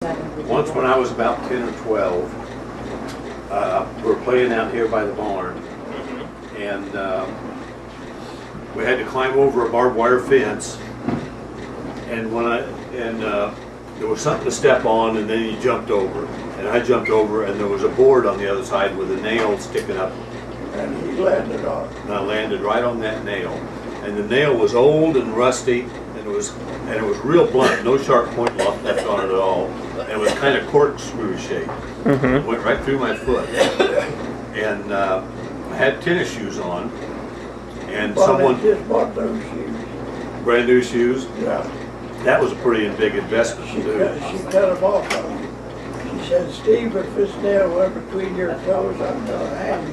Once when I was about 10 or 12, we were playing out here by the barn, and we had to climb over a barbed wire fence, and there was something to step on, and then you jumped over, and I jumped over, and there was a board on the other side with a nail sticking up, And he landed on it. and I landed right on that nail, and the nail was old and rusty, and it was real blunt, no sharp point left on it at all, and it was kind of corkscrew shaped. It went right through my foot, and I had tennis shoes on, and someone just bought those shoes. brand new shoes. Yeah. That was a pretty big investment She to cut do. them off on him. She said, Steve, if this nail went between your toes, I'm gonna hang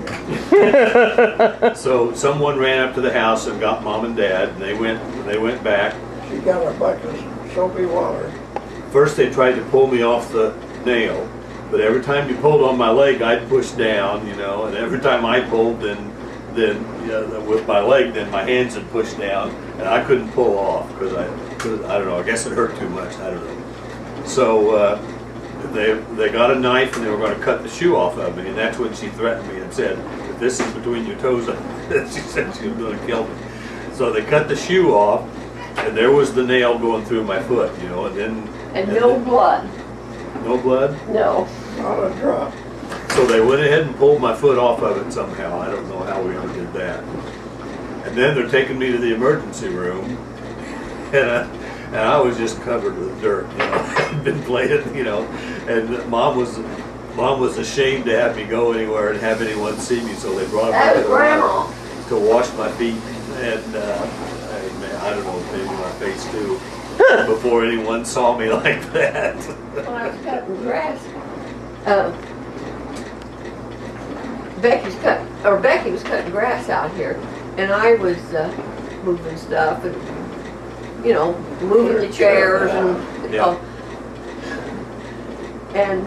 you. So someone ran up to the house and got mom and dad, and they went back. She got a bucket of soapy water. First they tried to pull me off the nail, but every time you pulled on my leg, I'd push down, and every time I pulled, then with my leg, then my hands would push down, and I couldn't pull off because I don't know. I guess it hurt too much. I don't know. So they got a knife and they were going to cut the shoe off of me, and that's when she threatened me and said, "If this is between your toes," she said she was going to kill me. So they cut the shoe off, and there was the nail going through my foot, and then. And no blood. No blood? No. Not a drop. So they went ahead and pulled my foot off of it somehow. I don't know how we ever did that. And then they're taking me to the emergency room, and I was just covered with dirt, I'd been playing, and mom was ashamed to have me go anywhere and have anyone see me, so they brought me That to was the water Grandma. to wash my feet, and I don't know, maybe my face too, before anyone saw me like that. When I was cutting grass, Becky was cutting grass out here, and I was moving stuff and moving the chairs and Yeah. and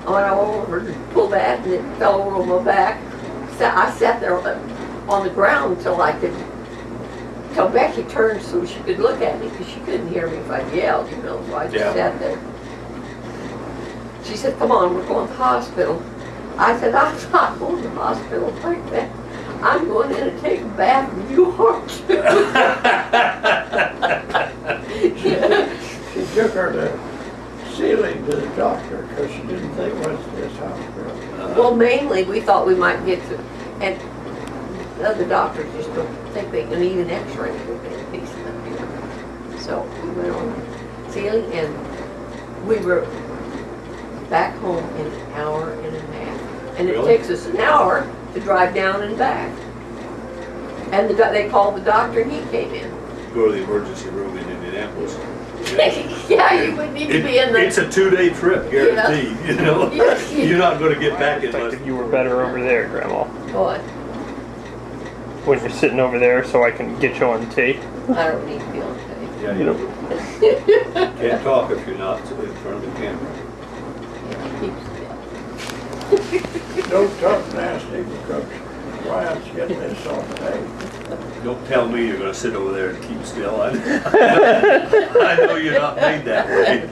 I went over to pull that, and it fell over on my back. So I sat there on the ground until Becky turned so she could look at me, because she couldn't hear me if I yelled, so I just Yeah. sat there. She said, "Come on, we're going to the hospital." I said, "I'm not going to the hospital like that. I'm going in to take a bath and you are too." She took her to Sealing to the doctor because she didn't think it was this hospital. Well, mainly, we thought we might get to, and the other doctors just don't think they can even x-ray a piece of it here. So we went on Sealing, and we were back home in an hour and a half. And it Really? takes us an hour to drive down and back. And they called the doctor and he came in. Go to the emergency room in Indianapolis. Yeah, you would need to be in the... It's a 2-day trip, guaranteed, Yes. You're not going to get back in Expected less. you were better over there, Grandma. What? When you're sitting over there so I can get you on tape. I don't need to be on tape. Yeah, you can't talk if you're not in front of the camera. Yeah, keep still. Don't talk nasty because Ryan's getting this on tape. Don't tell me you're going to sit over there and keep still. I know you're not made that way.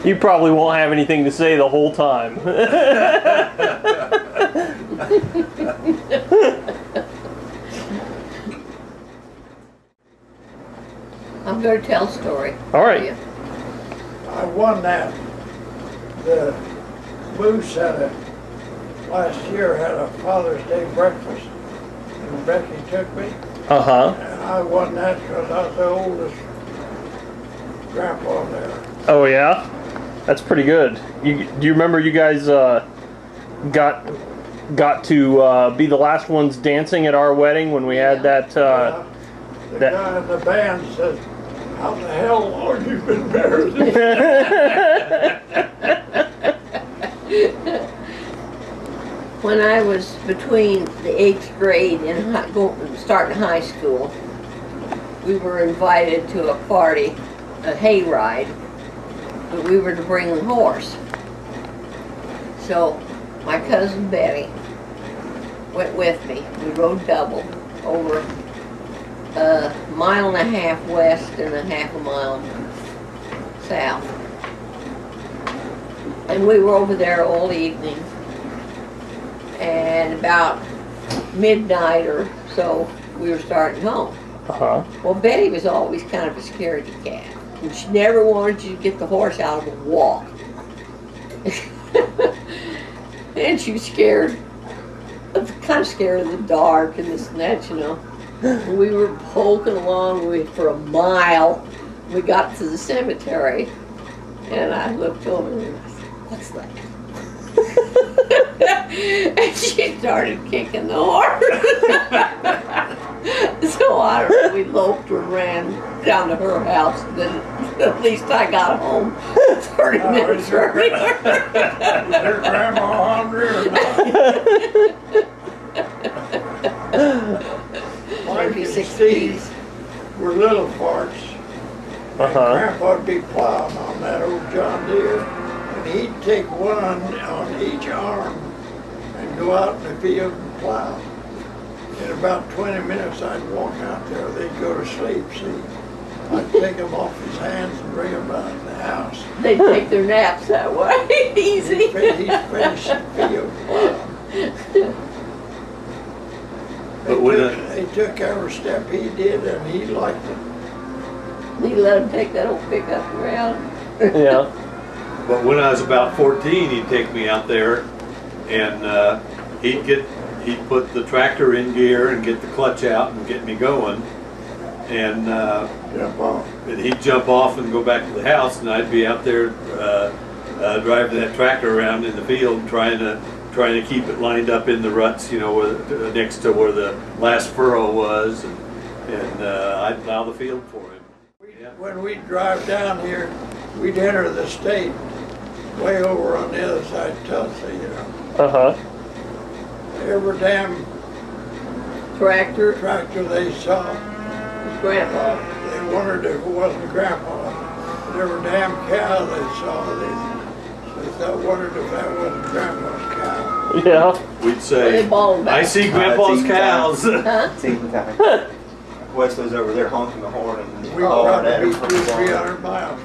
You probably won't have anything to say the whole time. I'm going to tell a story. All right. I won that. The Moose last year had a Father's Day breakfast, and Becky took me, Uh-huh. and I won that because I was the oldest grandpa there. Oh, yeah? That's pretty good. Do you remember you guys got to be the last ones dancing at our wedding when we had that... The guy in the band says, "How the hell long you been married?" When I was between the 8th grade and starting high school, we were invited to a party, a hayride, but we were to bring a horse. So my cousin Betty went with me. We rode double over a mile and a half west and a half a mile south. And we were over there all evening. And about midnight or so, we were starting home. Uh-huh. Well, Betty was always kind of a scaredy cat. And she never wanted you to get the horse out of a walk. And she was scared, kind of scared of the dark and this and that, you know. And we were poking along for a mile. We got to the cemetery, and I looked over and I said, "What's that?" And she started kicking the horse. So I don't know, we loped or ran down to her house. Then at least I got home 30 minutes earlier. Their grandma hungry or not? Mike and Steve were little parts. Uh-huh. Grandpa'd be plowing on that old John Deere, and he'd take one on each arm and go out in the field and plow. In about 20 minutes, I'd walk out there. They'd go to sleep, see. I'd take them off his hands and bring them out to the house. They take their naps that way, easy. He'd finish the field plowing. But when They took every step he did, and he liked it. He let him take that old pickup around. Yeah. But when I was about 14, he'd take me out there, and he'd put the tractor in gear and get the clutch out and get me going, and he'd jump off and go back to the house, and I'd be out there driving that tractor around in the field, trying to keep it lined up in the ruts, you know, next to where the last furrow was, and I'd plow the field for him. When we'd drive down here, we'd enter the state way over on the other side of Tulsa, you know. Uh-huh. Every damn Tractor, tractor they saw, Grandpa. they wondered if it wasn't Grandpa. And every damn cow they saw, they wondered if that wasn't Grandpa's cow. Yeah. We'd say, They balled back. "I see Grandpa's Team cows." Huh? Team time. Wesley's over there honking the horn and We hollering at probably him be from 200-300 the miles.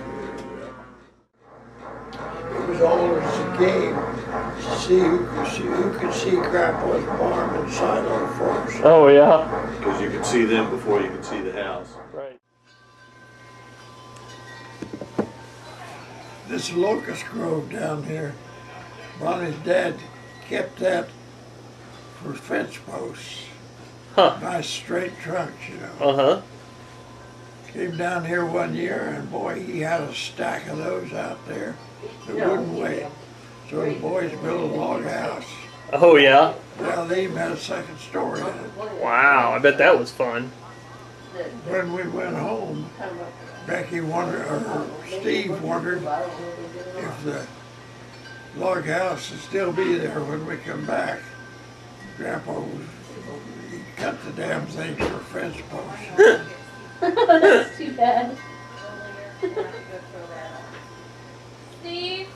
It was always a game to see who could see Grandpa's barn and silo first. Oh, yeah. Because you could see them before you could see the house. Right. This locust grove down here, Ronnie's dad kept that for fence posts. Huh. Nice straight trunks, you know. Uh-huh. Came down here one year and boy, he had a stack of those out there that wouldn't wait. So the boys built a log house. Oh, yeah. Well, they even had a second story in it. Wow, I bet that was fun. When we went home, Becky wondered, or Steve wondered if the log house would still be there when we come back. Grandpa he cut the damn thing for fence posts. That's too bad. Steve?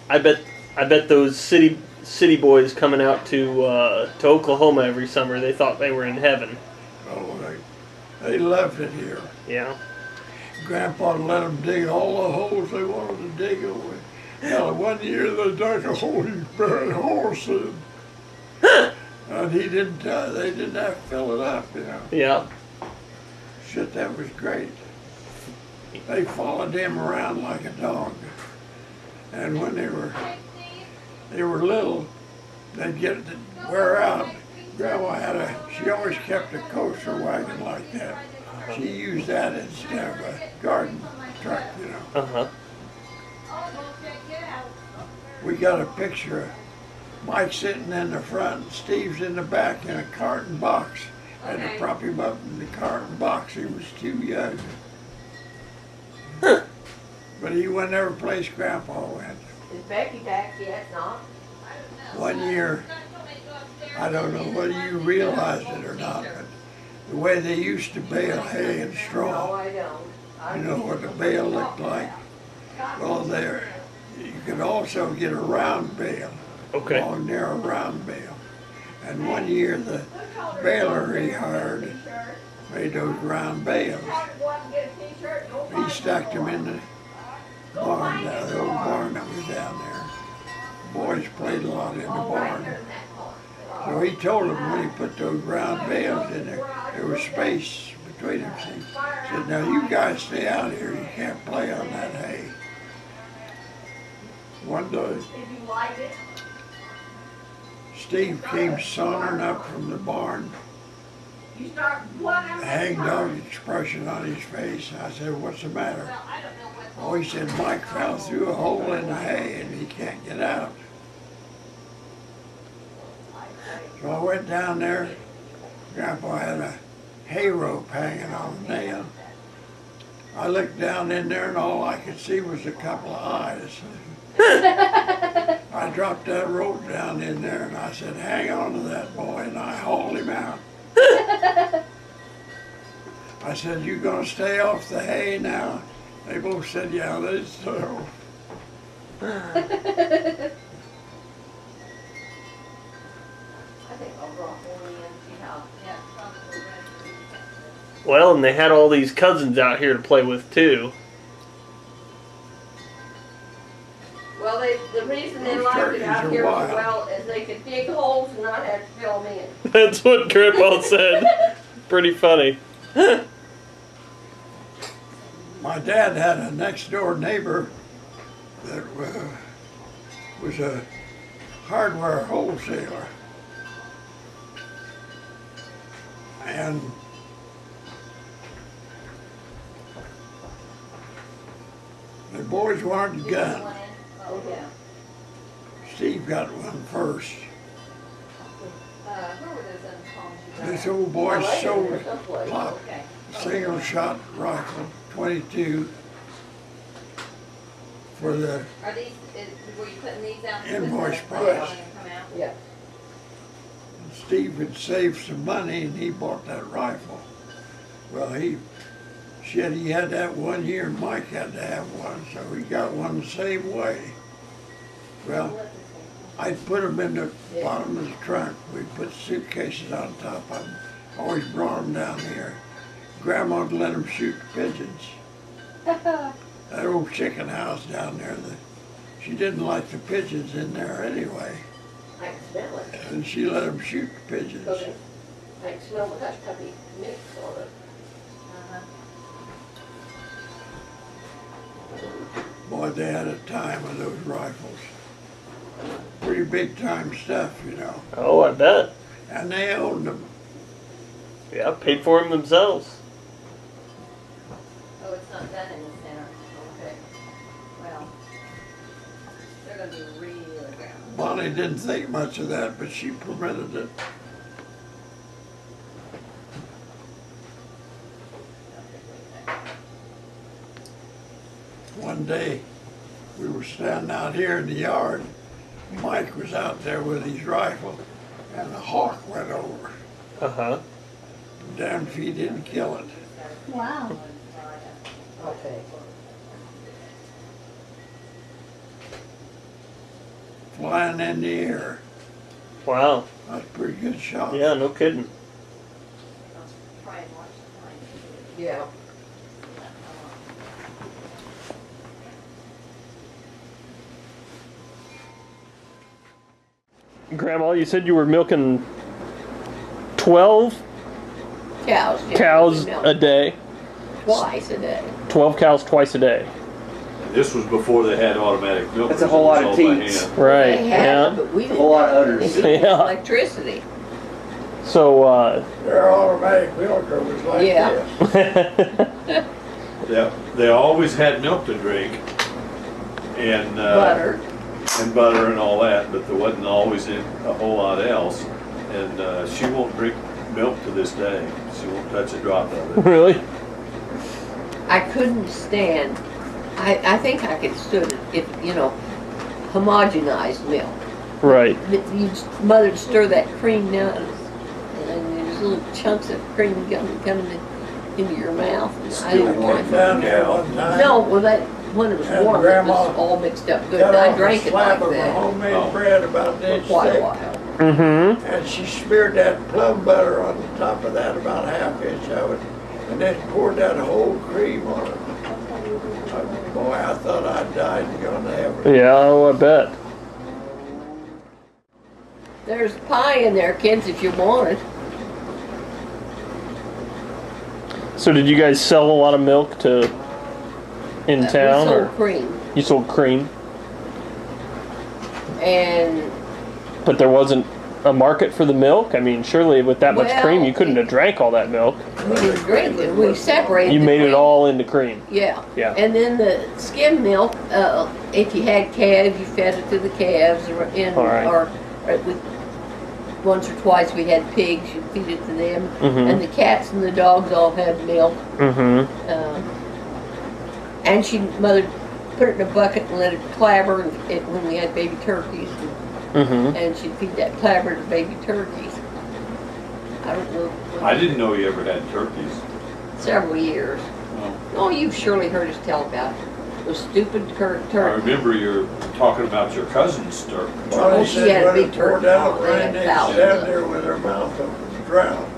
I bet those city boys coming out to Oklahoma every summer, they thought they were in heaven. Oh, they loved it here. Yeah. Grandpa let them dig all the holes they wanted to dig over. Hell, one year they dug a hole he buried a horse in. And they didn't have to fill it up, you know. Yeah. Shit, that was great. They followed him around like a dog. And when they were little, they'd get it to wear out. Grandma she always kept a coaster wagon like that. She used that instead of a garden truck, you know. Uh-huh. We got a picture of Mike sitting in the front, Steve's in the back in a carton box. Had to prop him up in the carton box. He was too young. But he went every place Grandpa went. Is Becky back yet? Not? One year, I don't know whether you realized it or not, but the way they used to bale hay and No, straw, I don't. you know what the bale looked like? Well, you could also get a round bale. Okay. Long, narrow, round bale. And one year, the baler he hired made those round bales. He stacked them in barn, the old barn that was down there. Boys played a lot in the barn. So he told them when he put those round bales in there was space between them. So he said, now you guys stay out here, you can't play on that hay. One day, Steve came sauntering up from the barn, a hangdog expression on his face. I said, what's the matter? Oh, he said, Mike fell through a hole in the hay and he can't get out. So I went down there. Grandpa had a hay rope hanging on a nail. I looked down in there and all I could see was a couple of eyes. I dropped that rope down in there and I said, hang on to that boy, and I hauled him out. I said, you gonna stay off the hay now? They both said, yeah, they so. Well, and they had all these cousins out here to play with too. Well, the reason they Those liked it turkeys out are here wild. so well is they could dig holes and not have to fill them in. That's what Grandpa said. Pretty funny. My dad had a next door neighbor that was a hardware wholesaler. And the boys wanted a gun. Oh, yeah. Steve got one first. Where were those other homes you got? This old boy LA or sold someplace. Pop Okay. single shot rifle, 22, for the Are these, were you putting these out? Invoice Put price. the- come out? Yeah. Steve had saved some money and he bought that rifle. Well, he had that 1 year, and Mike had to have one, so he got one the same way. Well, I'd put them in the bottom of the trunk. We'd put suitcases on top of them. Always brought them down here. Grandma'd let them shoot pigeons. That old chicken house down there, she didn't like the pigeons in there anyway. I can smell it. And she let them shoot the pigeons. Okay. I can smell the hush puppy mix on it. Boy, they had a time with those rifles. Pretty big time stuff, you know. Oh, I bet. And they owned them. Yeah, paid for them themselves. Oh, it's not done in the center. Okay. Well, they're gonna be really brown. Bonnie didn't think much of that, but she permitted it. One day, we were standing out here in the yard. Mike was out there with his rifle, and a hawk went over. Uh-huh. Damn if he didn't kill it. Wow. Okay. Flying in the air. Wow. That's a pretty good shot. Yeah, no kidding. Try and watch the line. Yeah. Grandma, you said you were milking 12 Cows. yeah, cows we milk a day. twice a day. 12 cows twice a day. This was before they had automatic milkers. That's a whole It lot was of all by teats. hand. Right. They had Yeah. them, but we didn't. whole lot of have udders. any Yeah. electricity. So, Their automatic milker was like Yeah. this. They always had milk to drink and Butter. and butter and all that, but there wasn't always a whole lot else. And she won't drink milk to this day. She won't touch a drop of it. really? I couldn't stand. I think I could stood it if homogenized milk. Right. Mother'd stir that cream down, and there's little chunks of cream coming into your mouth. I didn't I want went it. down there one time. No, well when it was And warm, it Grandma was all mixed up good. Got And I off a drank it slab like of her that homemade Oh. bread about for this quite a thick. while. Mm-hmm. And she smeared that plum butter on the top of that, about half inch of it, and then poured that whole cream on it. Boy, I thought I died and gone to heaven. Yeah, oh, I bet. There's pie in there, kids, if you want it. So did you guys sell a lot of milk in town, We sold or cream. you sold cream? And But there wasn't a market for the milk? I mean, surely with that much Well, cream, you couldn't have drank all that milk. we didn't drink it. We separated You the made it cream. all into cream. Yeah. Yeah. And then the skim milk, if you had calves, you fed it to the calves, All right. or with, once or twice we had pigs, you feed it to them. Mhm. And the cats and the dogs all had milk. Mm-hmm. And mother put it in a bucket and let it clabber when we had baby turkeys. Mm-hmm. And she'd feed that clabber to baby turkeys. I don't know. I didn't know you ever had turkeys. Several years. Oh, you've surely heard us tell about those stupid I turkeys. remember you're talking about your cousin's turkey. Well, he she said had a when big it poured turkey out farm, they had rain, they thousands sat of there with their mouth open, drowned.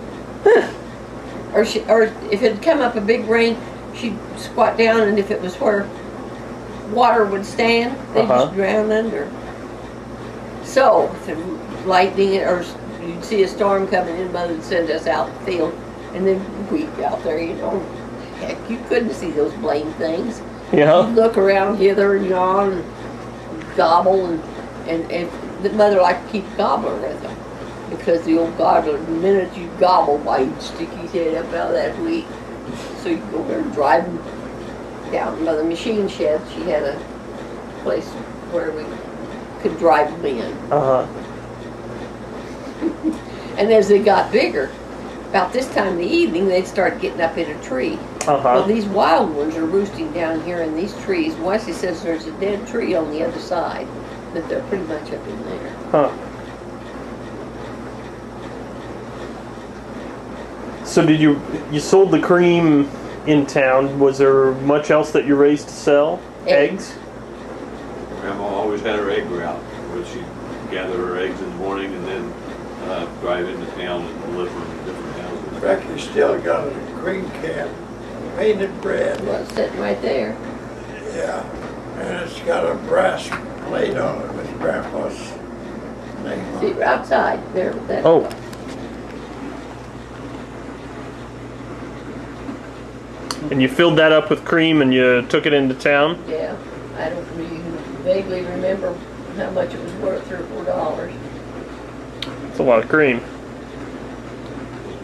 Or if it come up a big rain, she'd squat down, and if it was where water would stand, they'd Uh-huh. just drown under. So, if the lightning, or you'd see a storm coming in, Mother would send us out in the field, and then we'd be out there, you know. Heck, you couldn't see those blame things. Yeah. You'd look around hither and yon, and gobble, and the mother liked to keep a gobbler with them. Because the old gobbler, the minute you gobble, why he'd stick his head up out of that wheat. So you'd go there and drive him down by the machine shed. She had a place where we could drive them in. Uh-huh. And as they got bigger, about this time in the evening, they'd start getting up in a tree. Well, Uh-huh. these wild ones are roosting down here in these trees. Wesley says there's a dead tree on the other side, that they're pretty much up in there. Huh. So did you sold the cream in town? Was there much else that you raised to sell? Eggs. Grandma always had her egg route, where she'd gather her eggs in the morning and then drive into town and deliver them to different houses. Becky still got a cream can, painted red. Well, it's sitting right there. Yeah, and it's got a brass plate on it with Grandpa's name on See, it. outside there. That Oh. And you filled that up with cream and you took it into town? Yeah. I don't really vaguely remember how much it was worth, $3 or $4. It's a lot of cream.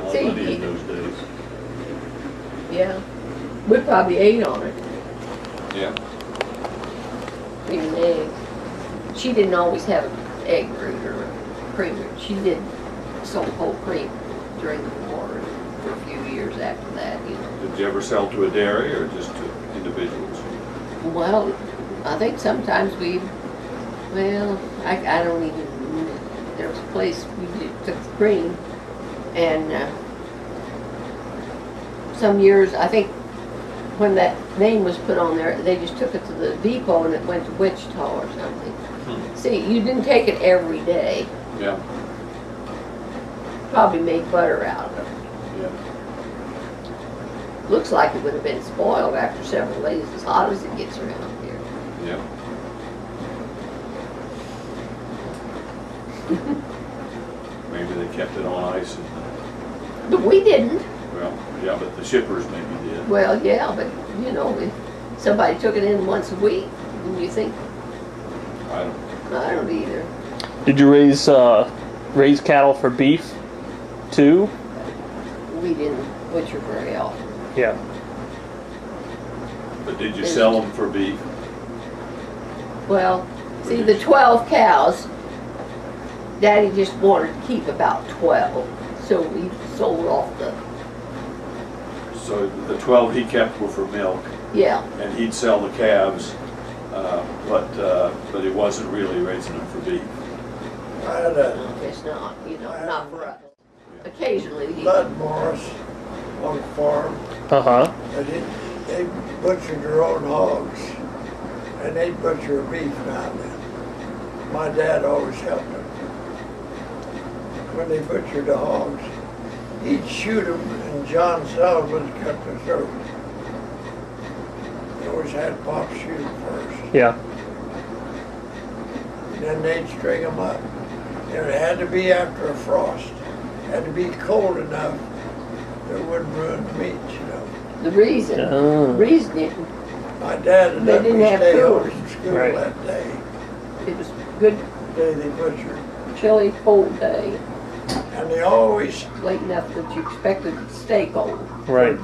A lot See, of money in those days. Yeah. We probably ate on it, Yeah. even eggs. She didn't always have an egg root or a creamer. She did sold whole cream during the war and for a few years after that, you know. Did you ever sell to a dairy or just to individuals? Well, I think sometimes I don't even, there was a place we took the cream, and some years, I think when that name was put on there, they just took it to the depot and it went to Wichita or something. See, you didn't take it every day. Yeah. Probably made butter out of it. Yeah. Looks like it would have been spoiled after several days, as hot as it gets around here. Yeah. Maybe they kept it on ice and, But we didn't. well, yeah, but the shippers maybe did. Well, yeah, but you know, if somebody took it in once a week, and you think, I don't, I don't either. Did you raise cattle for beef too? We didn't butcher very often. Yeah. but did you sell them for beef? Well, see, the 12 cows, Daddy just wanted to keep about 12, so we sold off the, So the 12 he kept were for milk, yeah. and he'd sell the calves, but he wasn't really raising them for beef. I had a I guess not, you know, not for us. Occasionally, he, Bud Morris on the farm, Uh-huh. and they butchered their own hogs, and they butcher beef now and then. My dad always helped them. When they butchered the hogs, he'd shoot them, and John Sullivan cut the throat. The always had Pop shoot 'em first. Yeah. Then they'd string them up. And it had to be after a frost. It had to be cold enough that it wouldn't ruin the meat, you know. The reason it, My dad had They let me didn't have stay home coolers. from school Right. that day. it was good, The day they butchered. chilly, cold day, And they always, late enough that you expected it to stay cold. Right.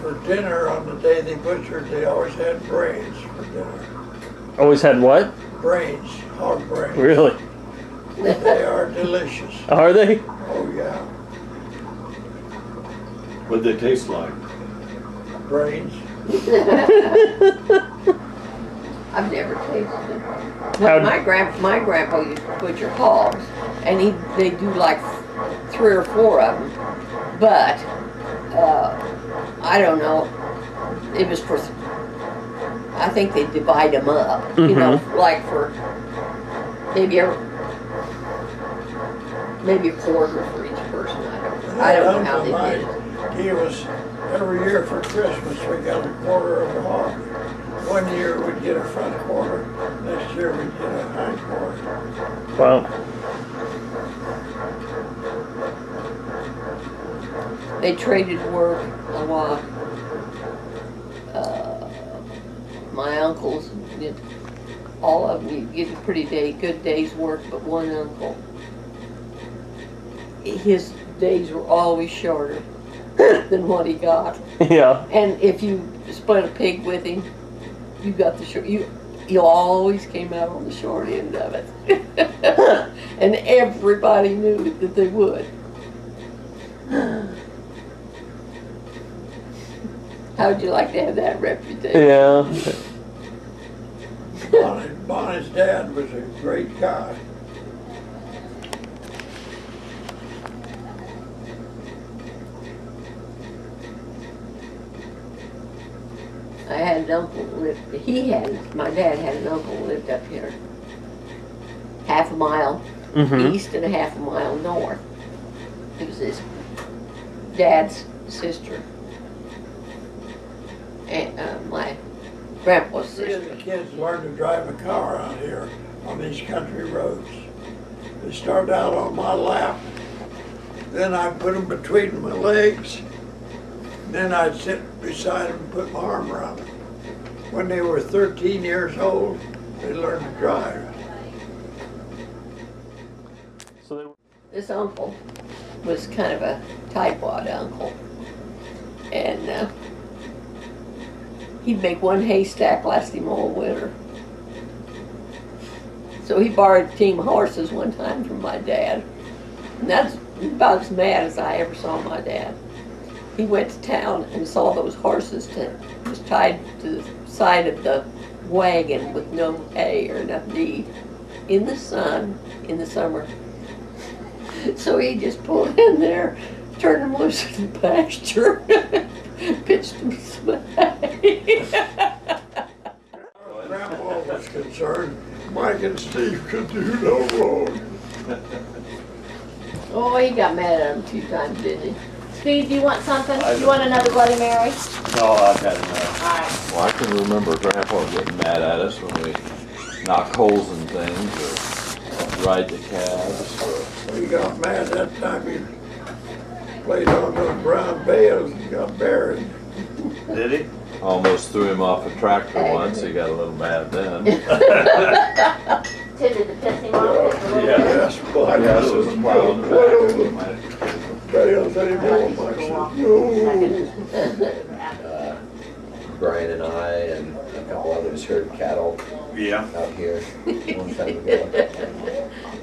for dinner on the day they butchered, they always had brains for dinner. Always had what? Brains, hog brains. Really? They are delicious. Are they? Oh yeah, What'd they taste like? brains. I've never tasted it. How'd- My grandpa used to butcher hogs, and they do like 3 or 4 of them. But I don't know. It was for. I think they divide them up. You know, like for maybe a quarter for each person. I don't know how they did it. He was, every year for Christmas, we got a quarter of a hog. One year we'd get a front quarter, next year we'd get a hind quarter. Wow. They traded work a lot. My uncles, all of them, you get a good day's work, but one uncle, his days were always shorter than what he got. Yeah. And if you split a pig with him, you got the short. You always came out on the short end of it, and everybody knew that they would. How would you like to have that reputation? Yeah. Bonnie's dad was a great guy. I had an uncle who lived, my dad had an uncle who lived up here, half a mile east and a half a mile north. It was his dad's sister, and my grandpa's Three of sister. the kids learned to drive a car out here on these country roads. They started out on my lap, then I put them between my legs, then I'd sit beside them and put my arm around them. When they were 13 years old, they learned to drive. So they were. This uncle was kind of a tightwad uncle, and he'd make one haystack last him all winter. So he borrowed a team of horses one time from my dad, and that's about as mad as I ever saw my dad. He went to town and saw those horses was tied to the side of the wagon with no hay or enough feed in the sun in the summer. So he just pulled in there, turned them loose in the pasture, pitched them some hay. Grandpa was concerned, Mike and Steve could do no wrong. Oh, he got mad at him 2 times, didn't he? Steve, do you want something? You want another Bloody Mary? No, I've had enough. Alright. Well, I can remember Grandpa getting mad at us when we knock holes in things or ride the cabs. He got mad that time he played on those brown bales and got buried. Did he? Almost threw him off a tractor once. He got a little mad then. Tended to piss him off just a little Yeah. bit. Yes, but Yeah, so it was plowing the back. bales anymore. Mike said, no. Brian and I and a couple others herd cattle Yeah. out here one time ago.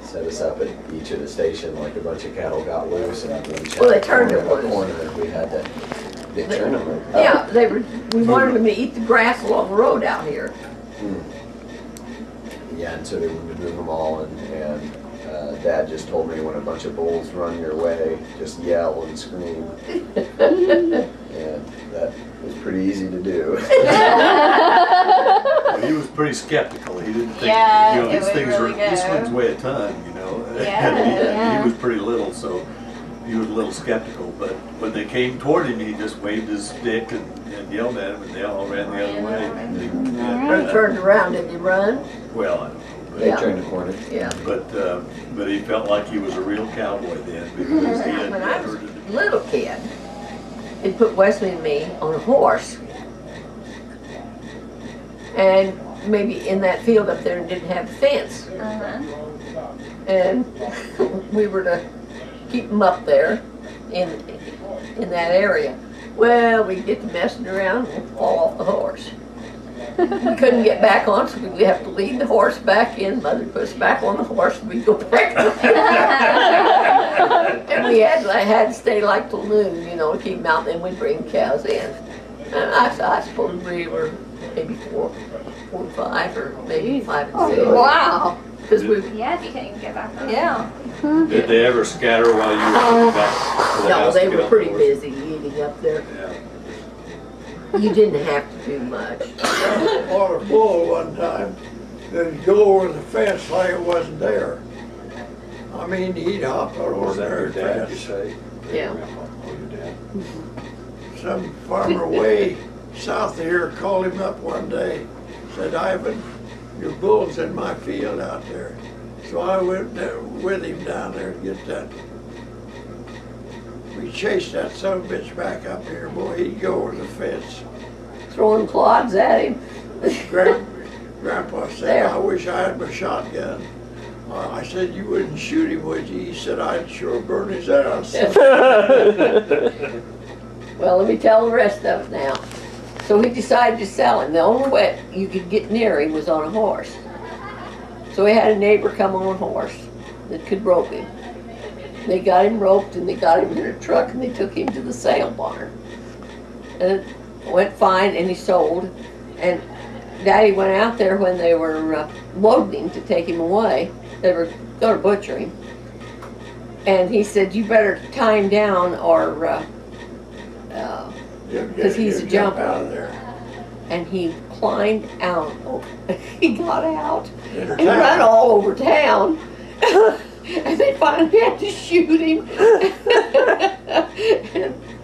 Set us up at each of the station, like a bunch of cattle got loose and we Well, they turned them a loose. corner and we had to, they turned them. Yeah, we wanted them to eat the grass along the road out here. Yeah, and so they would move them all and Dad just told me when a bunch of bulls run your way, just yell and scream. And that was pretty easy to do. Well, he was pretty skeptical. He didn't think, Yeah, you know, it these would these really these go. things weigh a ton, you know. Yeah, And yeah. he was pretty little, so he was a little skeptical, but when they came toward him, he just waved his stick and yelled at them, and they all ran the other way. He turned around, did he run? Well, I don't know. They Yeah. turned the corner. Yeah. But he felt like he was a real cowboy then because he had When I was heard it. a little kid, he put Wesley and me on a horse. And maybe in that field up there didn't have a fence. And we were to keep him up there in that area. Well, we'd get to messing around and fall off the horse. We couldn't get back on, so we'd have to lead the horse back in. Mother put us back on the horse, and we'd go back. And we had to stay like till noon, you know, to keep them out, and then we'd bring cows in. And I suppose we were maybe 4 or 5, or maybe 5 and 6. Wow. Because we, Yeah, if you couldn't get back on. yeah. Did they ever scatter while you were back to the No, house they to get were on the pretty horse? busy eating up there. Yeah. You didn't have to do much. I bought a bull one time that'd go over the fence like it wasn't there. I mean, he'd hop Or over was that your there dad, you fence. say? Yeah. Oh, your dad. Some farmer way south of here called him up one day, said, Ivan, your bull's in my field out there. So I went there with him down there to get that. We chased that son of a bitch back up here, boy, he'd go over the fence. Throwing clods at him. Grandpa said, There. I wish I had my shotgun. I said, you wouldn't shoot him, would you? He said, I'd sure burn his ass. Well, let me tell the rest of it now. So he decided to sell him. The only way you could get near him was on a horse. So he had a neighbor come on a horse that could rope him. They got him roped and they got him in a truck and they took him to the sale barn. And it went fine and he sold. And Daddy went out there when they were loading him to take him away. They were going to butcher him. And he said, you better tie him down or, because he's a Jump jumper. out of there. And he climbed out. He got out In and ran all over town. And they finally had to shoot him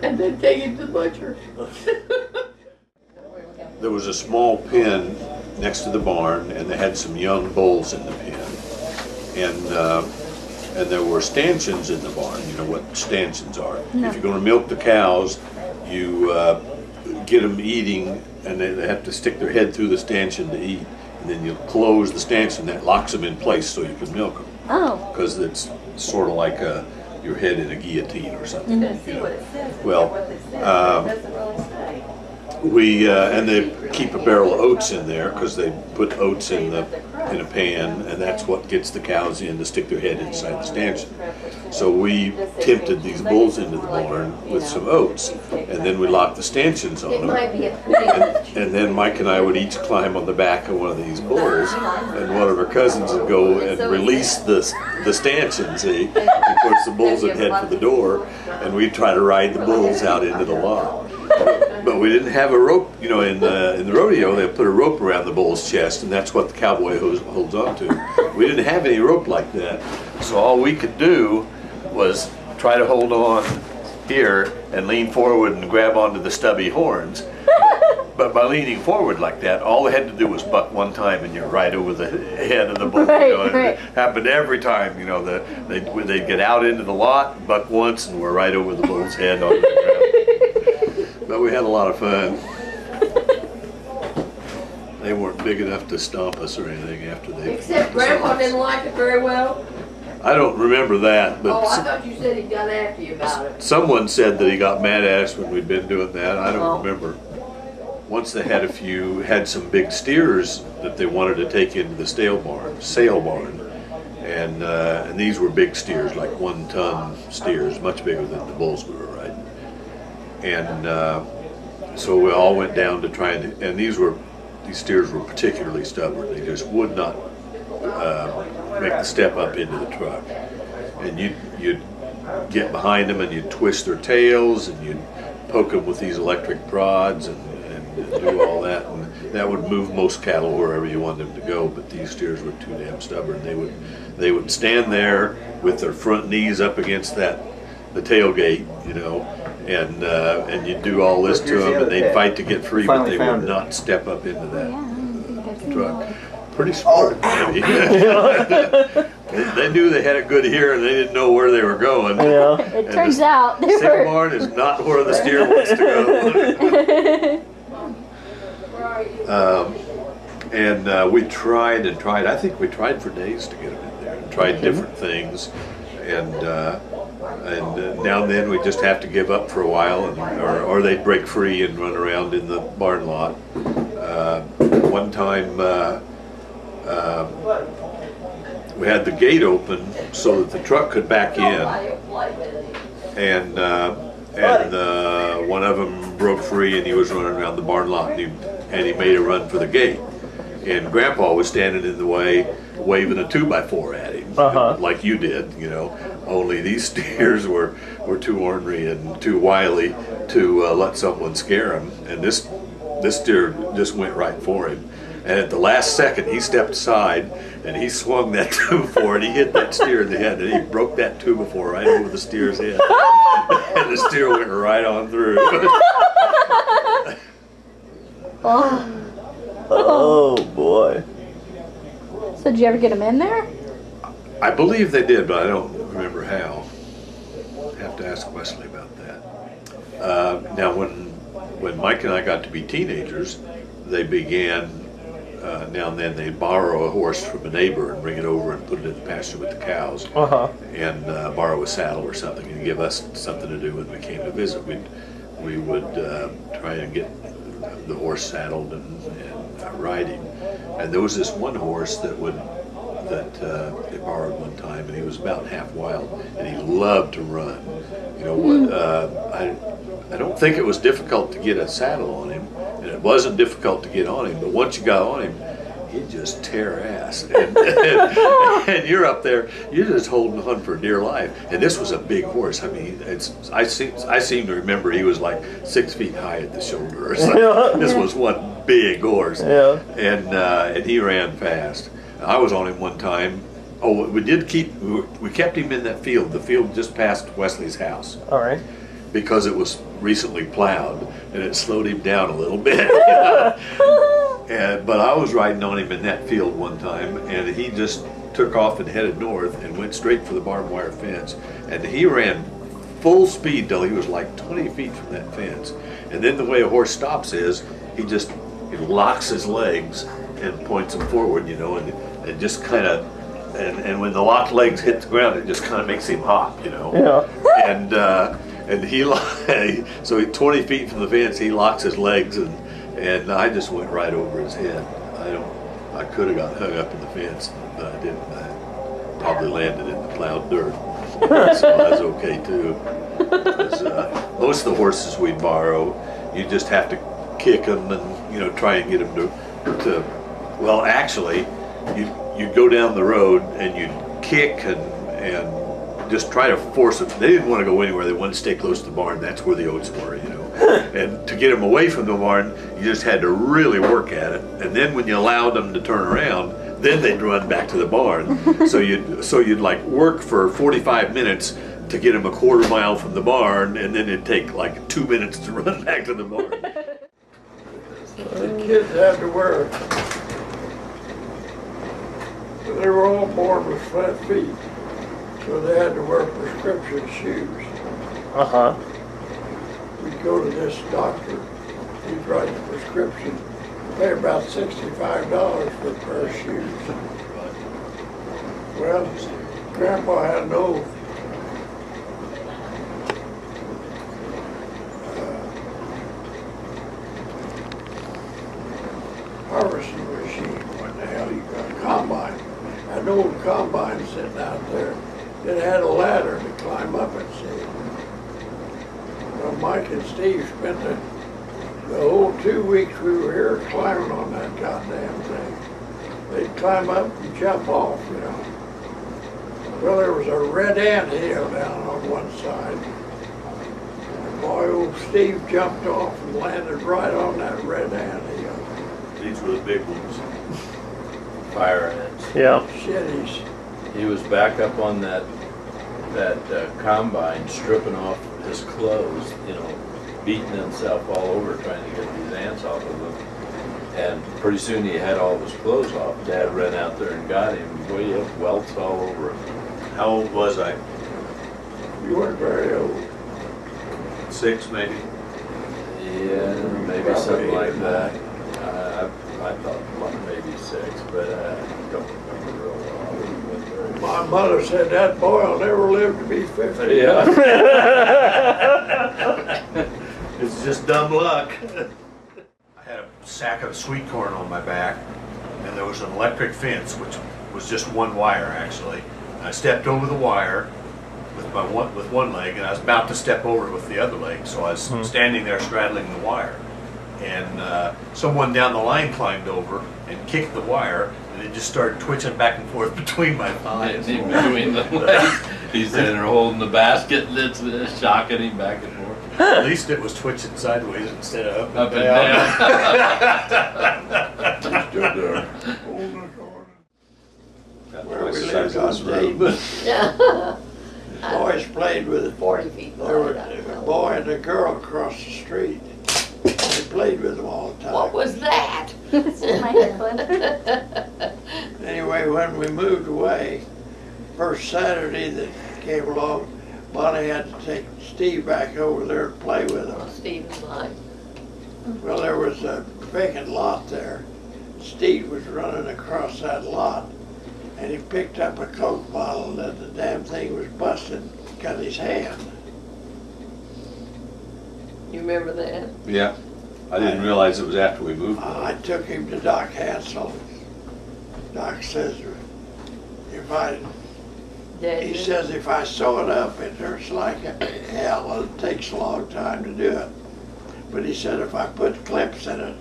and then take him to the butcher. There was a small pen next to the barn, and they had some young bulls in the pen. And there were stanchions in the barn. You know what stanchions are. If you're going to milk the cows, you get them eating, and they have to stick their head through the stanchion to eat. And then you close the stanchion, that locks them in place so you can milk them. Oh. Because it's sort of like your head in a guillotine or something. You know. Well, and they keep a barrel of oats in there because they put oats in a pan, and that's what gets the cows in to stick their head inside the stanchion. So we tempted these bulls into the barn with some oats, and then we locked the stanchions on It them. might be a pretty And then Mike and I would each climb on the back of one of these bulls, and one of our cousins would go and release the stanchion, see? Of course, the bulls would head for the door, and we'd try to ride the bulls out into the lot. But we didn't have a rope, you know, in the rodeo, they put a rope around the bull's chest, and that's what the cowboy holds on to. We didn't have any rope like that, so all we could do was try to hold on here and lean forward and grab onto the stubby horns. But by leaning forward like that, all they had to do was buck one time, and you're right over the head of the bull. Right, you know, and right. it happened every time. You know, they'd get out into the lot, buck once, and we're right over the bull's head on the ground. But we had a lot of fun. They weren't big enough to stomp us or anything after they. Except Grandpa didn't like it very well. I don't remember that, but Oh, I thought you said he got after you about it. someone said that he got mad at us when we'd been doing that. I Oh. don't remember. Once they had some big steers that they wanted to take into the sale barn, and these were big steers, like 1-ton steers, much bigger than the bulls we were riding. And so we all went down to try and these steers were particularly stubborn. They just would not make the step up into the truck. And you'd get behind them and you'd twist their tails and you'd poke them with these electric prods and do all that, and that would move most cattle wherever you wanted them to go. But these steers were too damn stubborn. They would stand there with their front knees up against that the tailgate, you know, and you do all this to Here's the them, other and they'd pit. fight to get free, We but finally they found would it. not step up into that Yeah, I didn't think I'd seen truck. that. Pretty smart. maybe. They knew they had it good here, and they didn't know where they were going. Yeah. It And turns the out they Sick were. barn is not where the steer wants to go. And we tried and tried. I think we tried for days to get them in there, and tried different things, and now and then we just have to give up for a while, or they'd break free and run around in the barn lot. One time we had the gate open so that the truck could back in, and one of them broke free and he was running around the barn lot, and he made a run for the gate. And Grandpa was standing in the way, waving a 2x4 at him, like you did, you know. Only these steers were too ornery and too wily to let someone scare him. And this steer just went right for him. And at the last second, he stepped aside and he swung that 2x4 and he hit that steer in the head, and he broke that 2x4 right over the steer's head. And the steer went right on through. Oh boy. So did you ever get them in there? I believe they did, but I don't remember how. Have to ask Wesley about that. Now, when Mike and I got to be teenagers, they began, now and then they'd borrow a horse from a neighbor and bring it over and put it in the pasture with the cows, and borrow a saddle or something and give us something to do when we came to visit. We would try and get the horse saddled and ride him. And there was this one horse that they borrowed one time, and he was about half wild, and he loved to run. You know, I don't think it was difficult to get a saddle on him, and it wasn't difficult to get on him, but once you got on him, he'd just tear ass. And you're up there, you're just holding on for dear life. And this was a big horse. I mean, I seem to remember he was like 6 feet high at the shoulder or something. This was one big horse. Yeah. And he ran fast. I was on him one time. Oh, we kept him in that field, the field just past Wesley's house, All right. because it was recently plowed, and it slowed him down a little bit. But I was riding on him in that field one time, and he just took off and headed north and went straight for the barbed wire fence. And he ran full speed till he was like 20 feet from that fence. And then the way a horse stops is he locks his legs and points them forward, you know, and just kind of, and when the locked legs hit the ground, it just kind of makes him hop, you know. Yeah. And he, so 20 feet from the fence, he locks his legs, and I just went right over his head. I could have got hung up in the fence, but I didn't. I probably landed in the plowed dirt, so I was okay too. 'Cause, most of the horses we borrow, you just have to kick them and, you know, try and get them to well, actually, you'd go down the road and you'd kick and just try to force them. They didn't want to go anywhere. They wanted to stay close to the barn. That's where the oats were, you know. And to get them away from the barn, you just had to really work at it. And then when you allowed them to turn around, then they'd run back to the barn. So you'd like work for 45 minutes to get them a quarter mile from the barn, and then it'd take like 2 minutes to run back to the barn. The kids had to wear, they were all born with flat feet, so they had to wear prescription shoes. We'd go to this doctor, he'd write the prescription, pay about $65 for a pair of shoes. Well, Grandpa had no harvesting machine. What the hell you got? Combine. An old combine sitting out there. It had a ladder to climb up and see. Well, Mike and Steve spent the whole 2 weeks we were here climbing on that goddamn thing. They'd climb up and jump off, you know. Well, there was a red ant hill down on one side. And boy, old Steve jumped off and landed right on that red ant hill. These were the big ones. Fire ants. Yeah. Shit, He was back up on that that combine stripping off his clothes, you know, beating himself all over trying to get these ants off of him. And pretty soon he had all of his clothes off. Dad ran out there and got him. Boy, he had welts all over him. How old was I? You weren't very old. 6 maybe? Yeah, maybe Probably something like 8 or that. I thought well, maybe 6, but I don't remember real well. My mother said that boy will never live to be 50. Yeah. It's just dumb luck. I had a sack of sweet corn on my back, and there was an electric fence, which was just one wire actually. And I stepped over the wire with one leg, and I was about to step over it with the other leg. So I was standing there straddling the wire, and someone down the line climbed over and kicked the wire, and it just started twitching back and forth between my thighs. In between the legs. He's in there holding the basket and it's shocking him back and forth. At least it was twitching sideways instead of Up and down. Stood there holding the corn. Where we Size lived of on this room. Dayton, boys played with 40 feet There wide. was a boy and a girl across the street. They played with them all the time. What was that? It's my hair clip. Anyway, when we moved away, first Saturday that came along, Bonnie had to take Steve back over there to play with him. Stephen's line. Well, there was a vacant lot there. Steve was running across that lot, and he picked up a Coke bottle and the damn thing was busted, cut his hand. You remember that? Yeah, I didn't realize it was after we moved. I took him to Doc Hansel. Doc says, if I He says if I sew it up, it hurts like hell, and it takes a long time to do it. But he said if I put clips in it,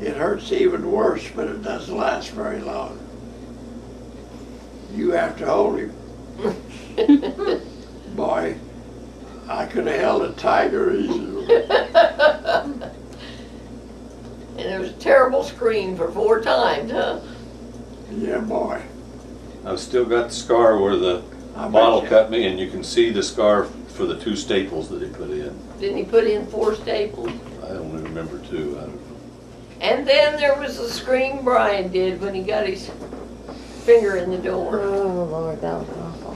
it hurts even worse, but it doesn't last very long. You have to hold him. Boy, I could have held a tiger easily. And there was a terrible scream for 4 times, huh? Yeah, boy. I've still got the scar where the I bottle bet you. cut me, and you can see the scar for the 2 staples that he put in. Didn't he put in 4 staples? I only remember 2. I don't know. And then there was the scream Brian did when he got his finger in the door. Oh, Lord, that was awful.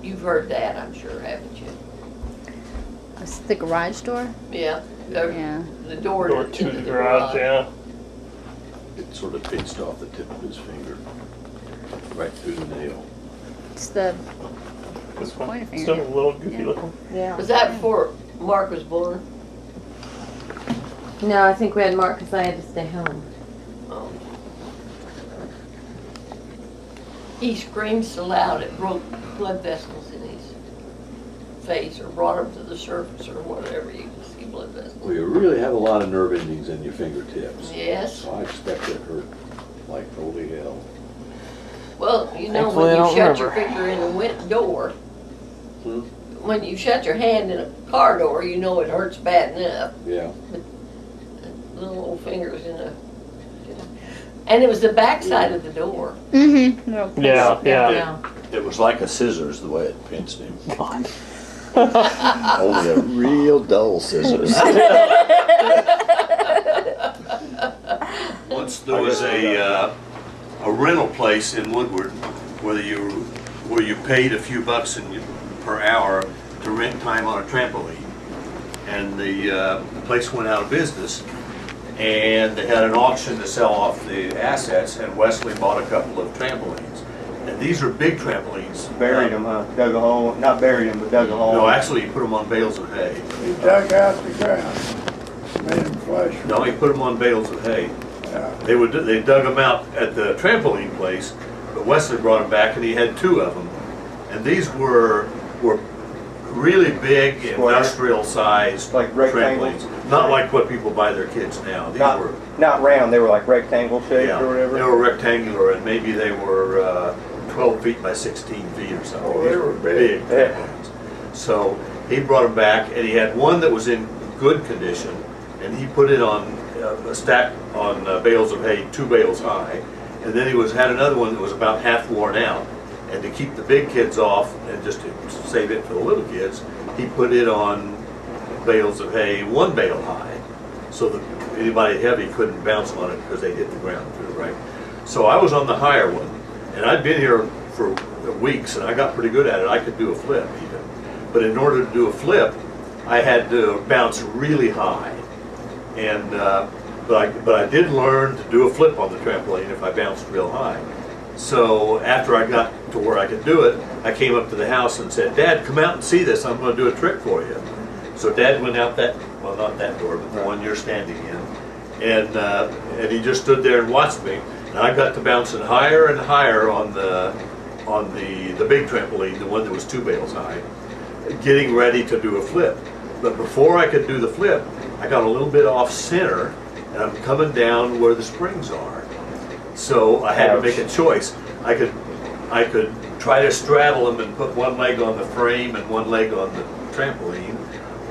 You've heard that, I'm sure, haven't you? It's the garage door? Yeah. Yeah. The door Door to to into the garage, yeah. It sort of pinched off the tip of his finger, right through the nail. It's the This one, Pointer finger. still a little goofy Yeah. looking. Yeah. Was that before Mark was born? No, I think we had Mark because I had to stay home. Oh. He screamed so loud it broke blood vessels in his face or brought him to the surface or whatever. You could see blood vessels. Well, you really have a lot of nerve endings in your fingertips. Yes. So I expect it hurt like holy hell. Well, you know, Thankfully, when I you don't shut your remember. finger in a wet door, Hmm? when you shut your hand in a car door, you know it hurts bad enough. Yeah. Little old fingers in a, and it was the back side of the door. Mm-hmm. Yeah. It was like a scissors the way it pinched him. Only a real dull scissors. Once there was a rental place in Woodward where you paid a few bucks per hour to rent time on a trampoline, and the place went out of business, and they had an auction to sell off the assets, and Wesley bought a couple of trampolines, and these are big trampolines. Buried them, huh? Dug a hole, not buried them, but dug a hole. No, actually, you put them on bales of hay. He dug out the ground, made him flush. No, he put them on bales of hay. Yeah. They dug them out at the trampoline place, but Wesley brought them back, and he had 2 of them. And these were really big Square. industrial sized Like rectangles? trampolines. Not like what people buy their kids now. These were, Not round, they were like rectangle shaped yeah, or whatever. they were rectangular, and maybe they were 12 feet by 16 feet or something. Oh, they were big. Yeah. trampolines. So he brought them back, and he had one that was in good condition, and he put it on stacked on bales of hay, 2 bales high. And then he had another one that was about half worn out. And to keep the big kids off and just to save it for the little kids, he put it on bales of hay 1 bale high, so that anybody heavy couldn't bounce on it because they hit the ground too, right? So I was on the higher one, and I'd been here for weeks, and I got pretty good at it. I could do a flip even. But in order to do a flip, I had to bounce really high. And but I did learn to do a flip on the trampoline if I bounced real high. So after I got to where I could do it, I came up to the house and said, "Dad, come out and see this. I'm going to do a trick for you." So Dad went out that, well, not that door, but the one you're standing in, and he just stood there and watched me. And I got to bouncing higher and higher on the big trampoline, the one that was 2 bales high, getting ready to do a flip. But before I could do the flip, I got a little bit off center, and I'm coming down where the springs are. So I had to make a choice. I could try to straddle them and put 1 leg on the frame and 1 leg on the trampoline,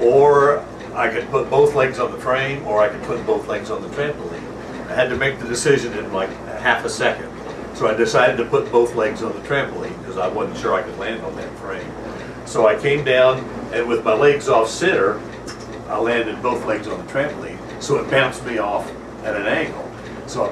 or I could put both legs on the frame, or I could put both legs on the trampoline. I had to make the decision in like half a second. So I decided to put both legs on the trampoline because I wasn't sure I could land on that frame. So I came down, and with my legs off center, I landed both legs on the trampoline, so it bounced me off at an angle. So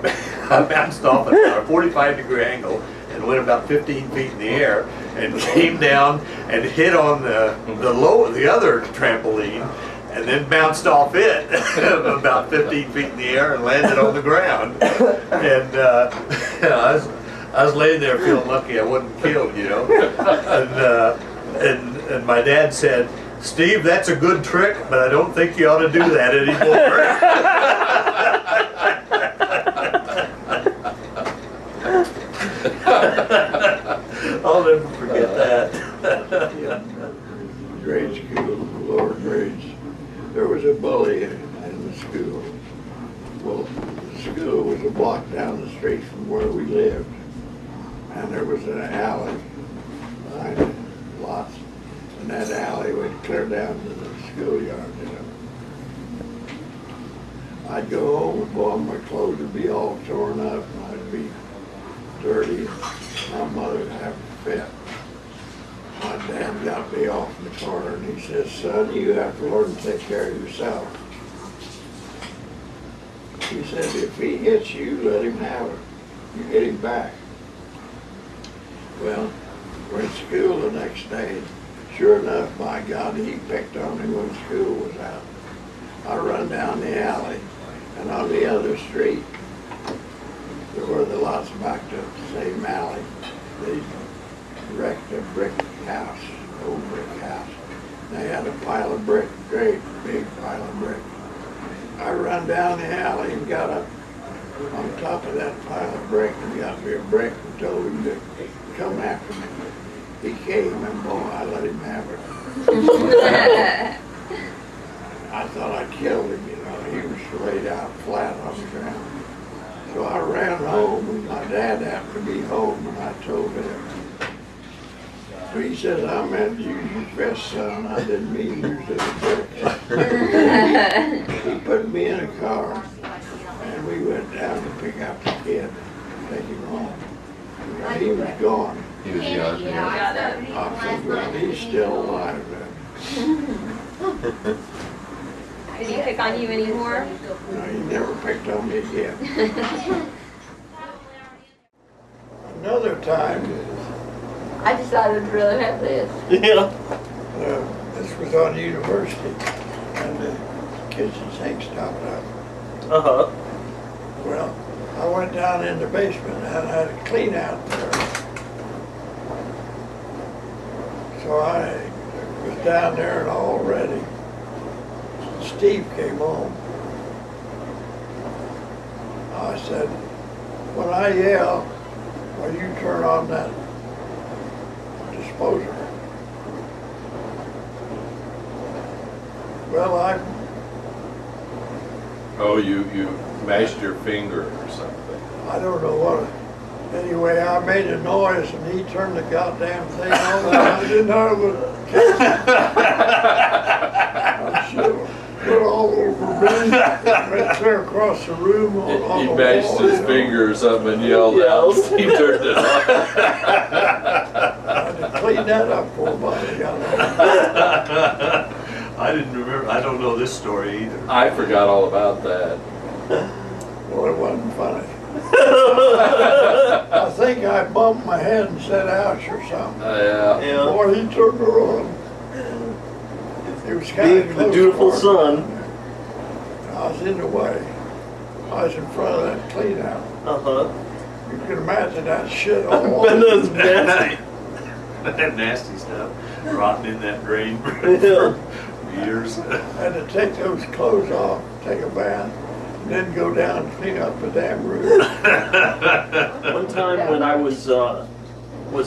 I bounced off at a 45-degree angle and went about 15 feet in the air and came down and hit on the other trampoline, and then bounced off it about 15 feet in the air and landed on the ground. And I was laying there feeling lucky I wasn't killed, you know. And my dad said, "Steve, that's a good trick, but I don't think you ought to do that anymore." I'll never forget that. Grade school, lower grades, there was a bully in the school. Well, the school was a block down the street from where we lived, and there was an alley behind it, lots, and that alley went clear down to the schoolyard, you know. I'd go home and boy, my clothes would be all torn up, and I'd be dirty. My mother would have a fit. My dad got me off in the corner and he says, "Son, you have to learn to take care of yourself." He said, "If he hits you, let him have it. You get him back." Well, we're in school the next day. Sure enough, by God, he picked on me when school was out. I run down the alley, and on the other street, there were the lots backed up the same alley. They wrecked a brick house, old brick house. They had a pile of brick, great big pile of brick. I run down the alley and got up on top of that pile of brick and got me a brick and told him to come after me. He came and boy, I let him have it. I thought I killed him, you know. He was laid out flat on the ground. So I ran home and my dad happened to be home and I told him. So he says, "I meant to use your fist, son. I didn't mean to use the brick." He put me in a car and we went down to pick up the kid, take him home. And he was gone. He was young. I said, "Well, he's still alive then." Did he pick on you anymore? No, he never picked on me again. Another time, I decided to really have this. Yeah. this was on University, and the kitchen sink stopped up. Uh-huh. Well, I went down in the basement and I had to clean out there. So I was down there and all ready. Steve came home. I said, "When I yell, will you turn on that disposer?" Well, Oh, you mashed your finger or something. I don't know what. Anyway, I made a noise and he turned the goddamn thing on and I didn't know it was I'm sure. Put all those Right clear across the room on He the mashed wall, his you know. finger or something and yelled out. He turned it off. I had to clean that up for him. I didn't remember, I don't know this story either. I forgot all about that. Well, it wasn't funny. I think I bumped my head and said ouch or something. Yeah. Boy, he turned around. He was kind of Being close. the dutiful for son. me. I was in the way. I was in front of that clean out. Uh-huh. You can imagine that shit all That over. was nasty. That nasty stuff rotting in that drain for years. Had to take those clothes off, take a bath, and then go down and clean up the damn room. One time when I was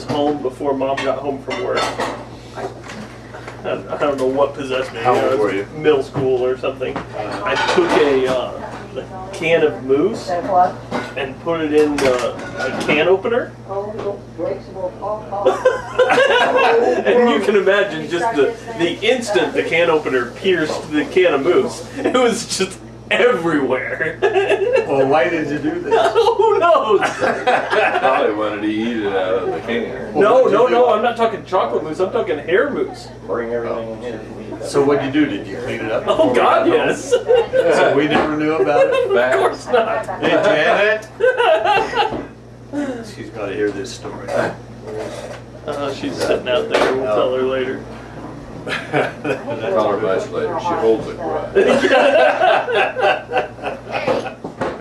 home before Mom got home from work, I don't know what possessed me. How old I was were you? Middle school or something. I took a can of mousse That what? and put it in a can opener. Oh, no, breaks will fall And you can imagine just the instant the can opener pierced the can of mousse. It was just everywhere. Well, why did you do that? Who knows? Probably wanted to eat it out of the can. No, I'm not talking chocolate mousse. I'm talking hair mousse. Bring everything in. So what'd you do? Did you clean it up? Oh before we God, got home? yes. So we never knew about it? Of course not. Hey, Janet? She's gotta hear this story. She's sitting out there. We'll tell her later. Tell her much later. She holds it right.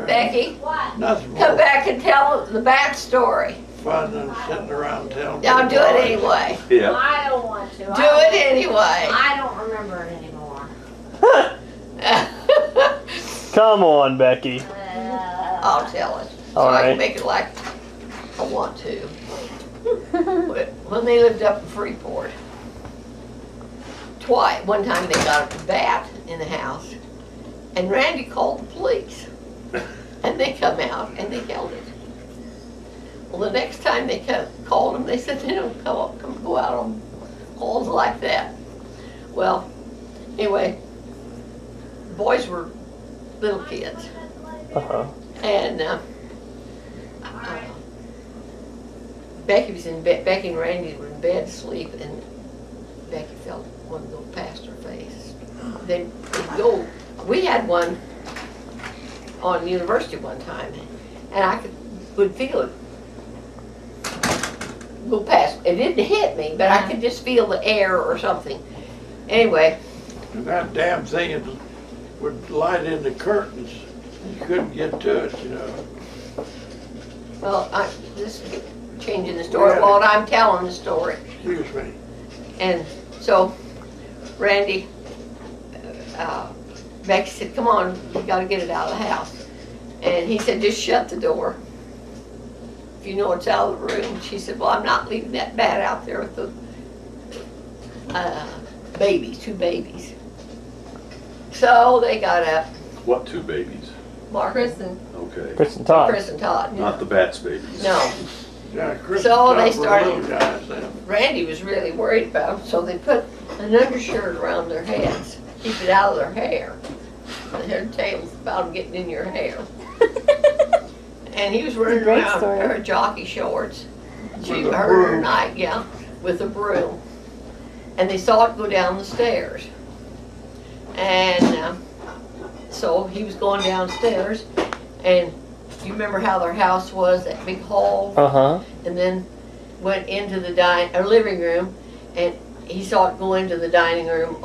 Becky, Nothing come more back and tell the backstory. fun than sitting around telling. Now do people it lies. anyway. Yeah. I don't want to. Do it anyway. I don't remember it anymore. Come on, Becky. I'll tell it. So All I right. can make it like I want to. When they lived up in Freeport, one time they got a bat in the house, and Randy called the police. And they come out and they held it. Well, the next time they called them, they said they don't come go out on calls like that. Well, anyway, the boys were little kids. Uh-huh. And Becky was in bed. Becky and Randy were in bed asleep, and Becky felt one go past her face. They'd go. We had one on university one time, and I would feel it go past. It didn't hit me, but I could just feel the air or something. Anyway, And that damn thing would light in the curtains. You couldn't get to it, you know. well, this is changing the story. Well, I'm telling the story. Excuse me. And so Randy, Becky said, come on, we gotta get it out of the house. And he said, just shut the door. If you know it's out of the room. She said, well, I'm not leaving that bat out there with the babies, 2 babies. So they got up, What 2 babies? Mark, Chris and Okay. Chris and Todd. Chris and Todd. Not the Bats babies. No, Yeah, Chris So and they Todd were started- little guys then. Randy was really worried about them, so they put an undershirt around their heads, keep it out of their hair. The hair tales about them getting in your hair. And he was running great around in a story. pair of jockey shorts. She With a heard her broom. night, yeah, with a broom. And they saw it go down the stairs. And so he was going downstairs, and you remember how their house was, that big hall? Uh-huh. And then went into the living room, and he saw it go into the dining room,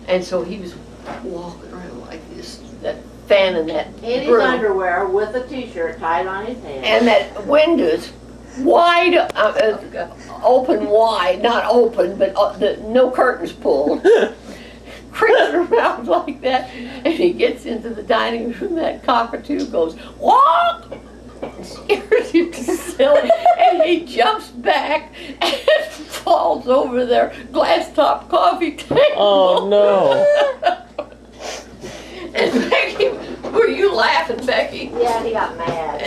and so he was walking around like this, that fanning that In his broom. underwear with a t-shirt tied on his head. And that windows wide, open wide, not open, but no curtains pulled. Creeping around like that, and he gets into the dining room, that cockatoo goes, "What?" and scares him to silly, and he jumps back and falls over their glass top coffee table. Oh no. And Becky, were you laughing, Becky? Yeah, he got mad.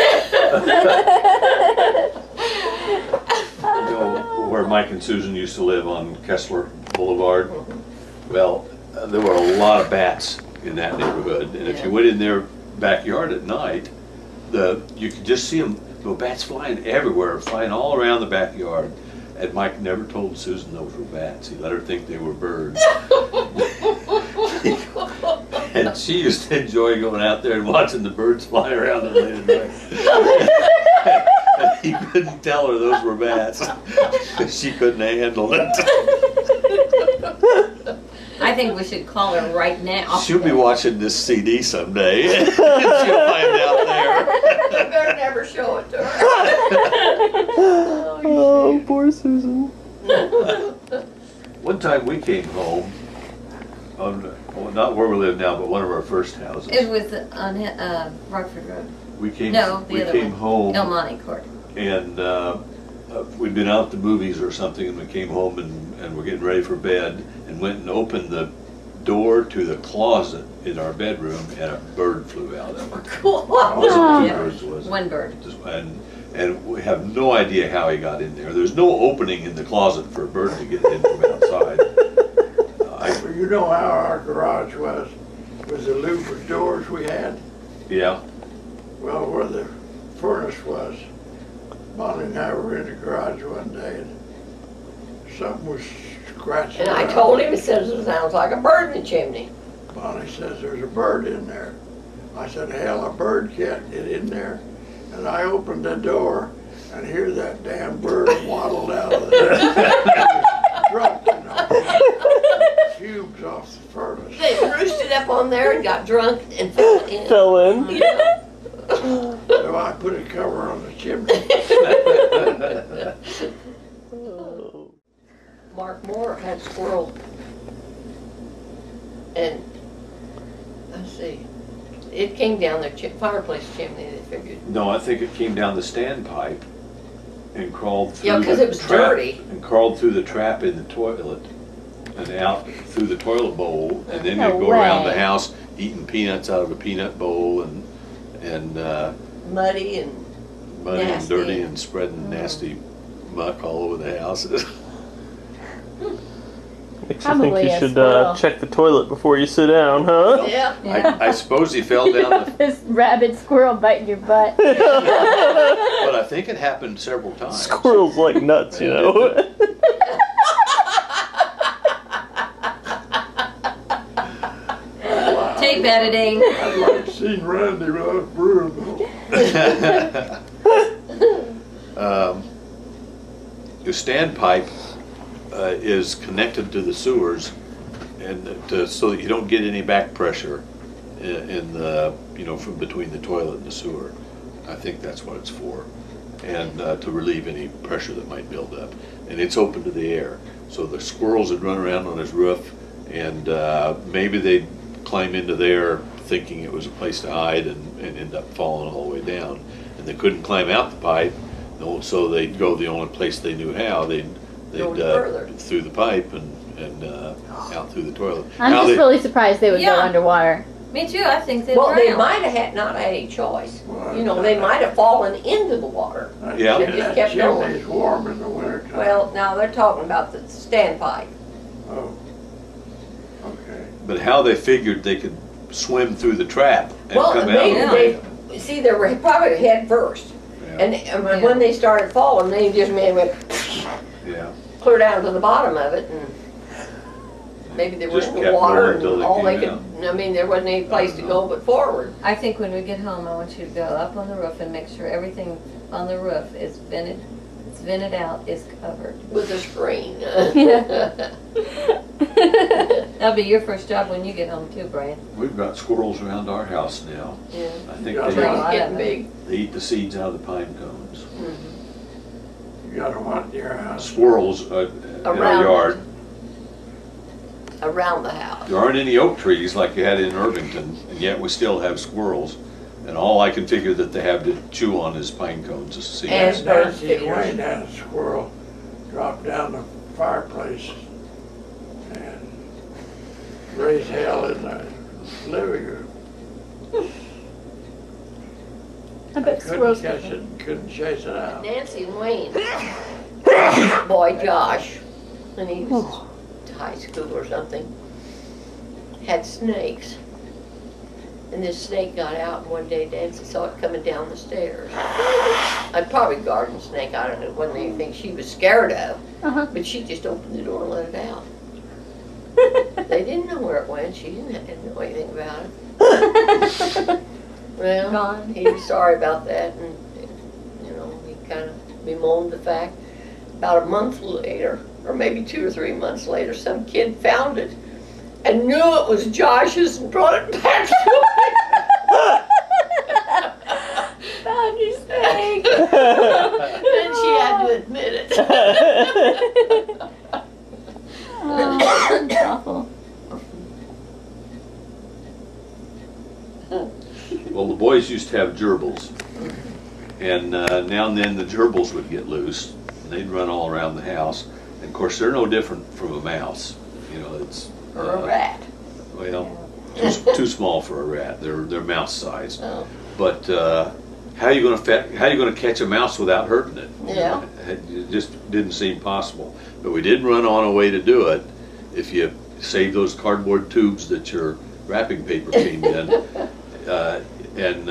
You know where Mike and Susan used to live on Kessler Boulevard? Well, there were a lot of bats in that neighborhood, and if you went in their backyard at night, you could just see them. There were bats flying everywhere, flying all around the backyard. And Mike never told Susan those were bats. He let her think they were birds. And she used to enjoy going out there and watching the birds fly around in the late at night. And he couldn't tell her those were bats. She couldn't handle it. I think we should call her right now. She'll be watching this CD someday. She'll find out there. You better never show it to her. Oh, poor Susan. One time we came home, well, not where we live now, but one of our first houses. It was on Rockford Road. We came No, the other one. home. El Monte Court. And we'd been out at the movies or something, and we came home and we're getting ready for bed, and went and opened the door to the closet in our bedroom, and a bird flew out of it. Cool. It wasn't two Yeah. birds, was it? One bird. And we have no idea how he got in there. There's no opening in the closet for a bird to get in from outside. Well, you know how our garage was the louvered doors we had? Yeah. Well, where the furnace was, Bonnie and I were in the garage one day and something was scratching And I around. told him, it says it sounds like a bird in the chimney. Bonnie says, there's a bird in there. I said, hell, a bird can't get in there. And I opened the door and here that damn bird waddled out of there. It was drunk, you know. Fumes off the furnace. They roosted up on there and got drunk and fell in. Fell in. Yeah. So I put a cover on the chimney. Mark Moore had squirrel. And, let's see, it came down the fireplace chimney, they figured. No, I think it came down the standpipe and crawled through Yeah, 'cause the it was trap- dirty. And crawled through the trap in the toilet and out through the toilet bowl, and then No they'd go around the way. house eating peanuts out of a peanut bowl and Muddy and muddy and Nasty. dirty and spreading nasty muck all over the houses. Makes you think Probably you a should squirrel. check the toilet before you sit down, huh? yeah. I suppose he fell down the, This rabid squirrel biting your butt. but I think it happened several times. Squirrels like nuts, you know. Tape editing. I'd like to see Randy with a broom. Your standpipe is connected to the sewers, and so that you don't get any back pressure in the from between the toilet and the sewer. I think that's what it's for, and to relieve any pressure that might build up. And it's open to the air, so the squirrels would run around on his roof, and maybe they'd climb into there thinking it was a place to hide, and end up falling all the way down. And they couldn't climb out the pipe, so they'd go the only place they knew how. They'd Go further. through the pipe and out through the toilet. I'm Now just they- really surprised they would go Yeah. underwater. Me too, I think they Well, they drowned. might have not had any choice. Well, You know, they might have fallen into the water. Yeah. It just kept That going. chimney's warm in the wintertime. Well, now they're talking about the standpipe. Oh, okay. But how they figured they could swim through the trap and Well, come out? maybe of they, it. see, they were probably head first. Yeah. And when they started falling, they just went Yeah. clear down to the bottom of it, and maybe they were Just in the kept water, going till and they all they came could, I mean, there wasn't any place to go but forward. I think when we get home, I want you to go up on the roof and make sure everything on the roof is vented, it's vented out, is covered. With a screen. That'll be your first job when you get home too, Brian. We've got squirrels around our house now. Yeah. I think Yeah. It's getting big. they eat the seeds out of the pine cones. You got them in your house. Squirrels in our Around. yard. Around the house. There aren't any oak trees like you had in Irvington, and yet we still have squirrels. And all I can figure that they have to chew on is pine cones, is seeds. And bird Nancy feeders. Wayne had a squirrel drop down the fireplace and raise hell in the living room. I bet Couldn't squirrels. catch it, couldn't chase it out. Nancy and Wayne, boy Josh, when he was in high school or something, had snakes. And this snake got out, and one day Nancy saw it coming down the stairs. I'd probably garden snake, I don't know, it wasn't anything she was scared of, but she just opened the door and let it out. They didn't know where it went, she didn't know anything about it. Well, Gone. he was sorry about that, and, you know, he kind of bemoaned the fact. About a month later, or maybe 2 or 3 months later, some kid found it and knew it was Josh's and brought it back to me. Found your snake. Then she had to admit it. Oh, that's awful. Well, the boys used to have gerbils, and now and then the gerbils would get loose, and they'd run all around the house. And of course, they're no different from a mouse. You know, it's Or a rat. well, too small for a rat. They're mouse size. Oh. But how are you going to catch a mouse without hurting it? Yeah. It just didn't seem possible. But we did run on a way to do it. If you save those cardboard tubes that your wrapping paper came in, and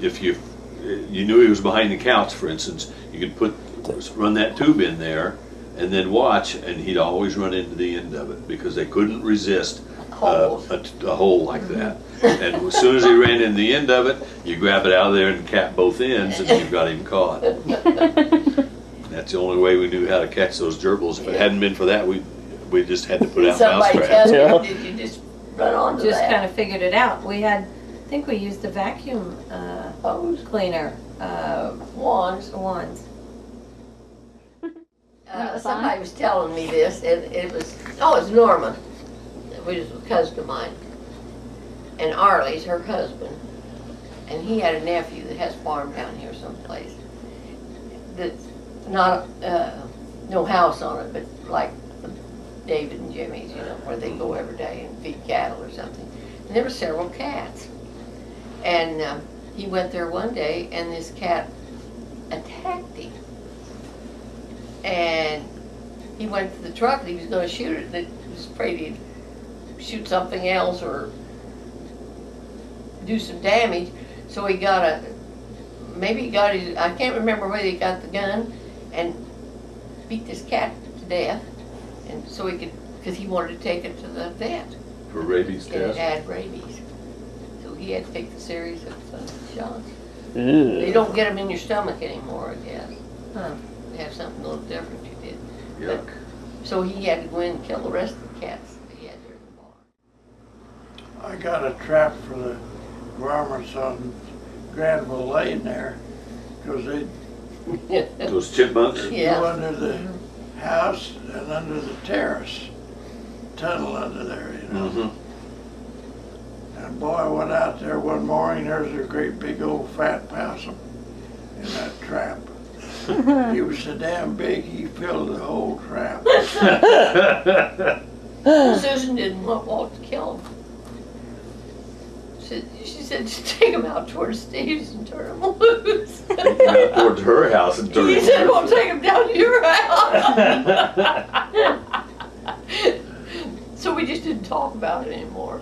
if you knew he was behind the couch, for instance, you could run that tube in there and then watch, and he'd always run into the end of it because they couldn't resist a hole like that. And as soon as he ran in the end of it, you grab it out of there and cap both ends, and you've got him caught. That's the only way we knew how to catch those gerbils. If it hadn't been for that, we just had to put out mouse Somebody traps. tell me, did you just run on to Just that? kind of figured it out. We had, I think we used the vacuum Hose, cleaner wands. wands. Somebody was telling me this, and it was Norma, which is a cousin of mine, and Arlie's her husband, and he had a nephew that has a farm down here someplace. That's not no house on it, but like David and Jimmy's, you know, where they go every day and feed cattle or something. And there were several cats, and he went there one day, and this cat attacked him. And he went to the truck and he was going to shoot it, and he was afraid he'd shoot something else or do some damage. So he got maybe he got his, I can't remember whether he got the gun and beat this cat to death. And so he could, because he wanted to take it to the vet. For rabies And it test. had rabies. So he had to take the series of shots. Ew. You don't get them in your stomach anymore, I guess. Huh. They have something a little different you did. Yuck. So he had to go in and kill the rest of the cats that he had there in the barn. I got a trap for the varmints on Granville Lane there, because they Those chipmunks. Yeah. go under the house and under the terrace, tunnel under there, you know. Mm-hmm. And boy, I went out there one morning, there was a great big old fat possum in that trap. He was so damn big, he filled the whole trap. Susan didn't want to kill him. She said, just take him out towards Steve's and turn him loose. Take him out towards her house and turn He him said, loose. we'll take him down to your house. So we just didn't talk about it anymore.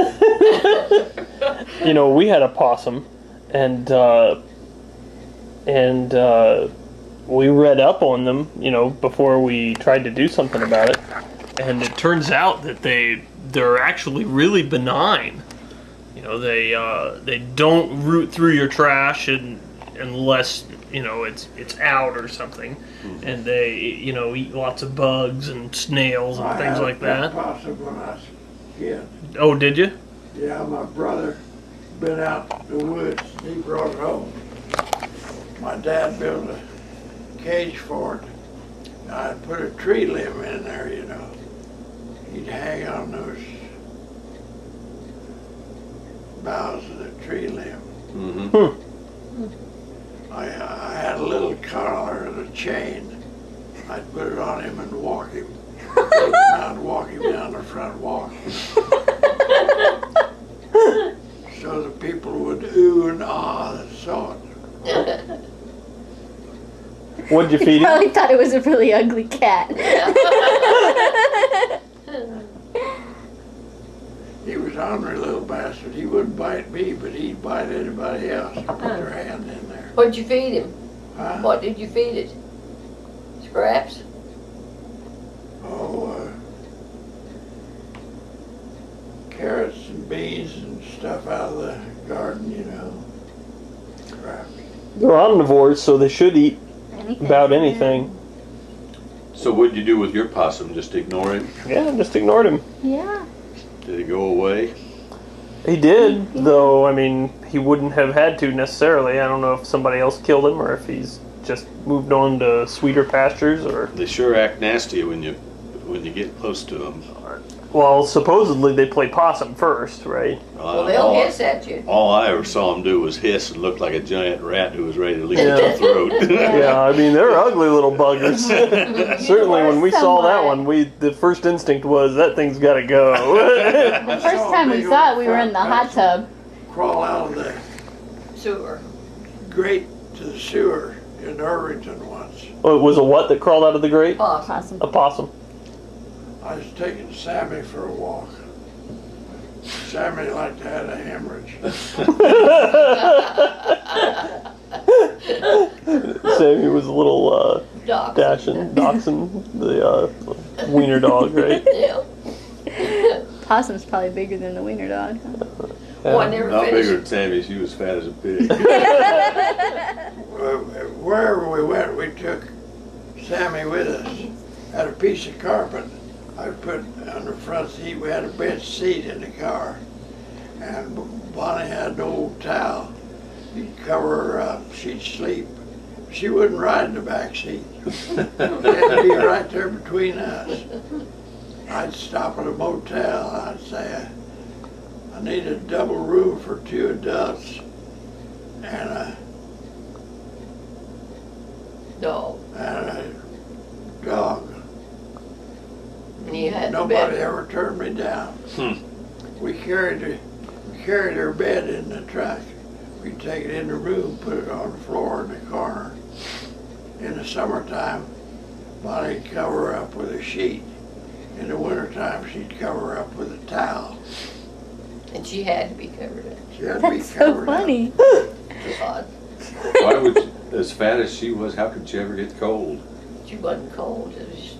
You know, we had a possum, and we read up on them, you know, before we tried to do something about it. And it turns out that they're actually really benign. You know, they don't root through your trash unless, you know, it's out or something. Mm-hmm. And they, you know, eat lots of bugs and snails and things like I had a that. pet possum when I was a kid. Oh, did you? Yeah, my brother been out in the woods, and he brought it home. My dad built a cage for it. I put a tree limb in there, you know. He'd hang on those boughs of the tree limb. Mm-hmm. I had a little collar and a chain. I'd put it on him and walk him. Take him out and walk him down the front walk. So the people would ooh and ah that saw it. What'd you feed him? Probably thought it was a really ugly cat. He was ornery little bastard. He wouldn't bite me, but he'd bite anybody else that put their hand in there. What'd you feed him? Huh? What did you feed it? Scraps? Oh, carrots and beans and stuff out of the garden, you know. Crap. They're omnivores, so they should eat Anything. about anything. So what'd you do with your possum? Just ignore him? Yeah, just ignored him. Yeah. Did he go away? He did, though, I mean, he wouldn't have had to necessarily. I don't know if somebody else killed him or if he's just moved on to sweeter pastures or... They sure act nasty when you get close to them. Well, supposedly they play possum first, right? Well, they'll hiss at you. All I ever saw him do was hiss and look like a giant rat who was ready to leave their throat. Yeah, I mean, they're ugly little buggers. Certainly when we saw that one, the first instinct was, that thing's gotta go. The first time we saw it, we were in the hot tub. Crawl out of the Sewer. grate to the sewer in Irvington once. Oh, it was a what that crawled out of the grate? Possum. Possum. A possum. I was taking Sammy for a walk. Sammy liked to have a hemorrhage. Sammy was a little Dachshund. dachshund, the wiener dog, right? Yeah. Possum's probably bigger than the wiener dog. Huh? Oh, I never Not finished. bigger than Sammy, she was fat as a pig. Wherever we went, we took Sammy with us. Had a piece of carpet I put on the front seat. We had a bench seat in the car. And Bonnie had an old towel. You'd cover her up, she'd sleep. She wouldn't ride in the back seat. She had to be right there between us. I'd stop at a motel, I'd say, I need a double room for 2 adults and a Dog. dog. And you had the Nobody bed. ever turned me down. We carried her bed in the truck. We'd take it in the room, put it on the floor in the corner. In the summertime, Bonnie'd cover her up with a sheet. In the wintertime, she'd cover her up with a towel. And she had to be covered up. She had to be That's so covered up. funny. God, Why would, as fat as she was, how could she ever get cold? she wasn't cold. It was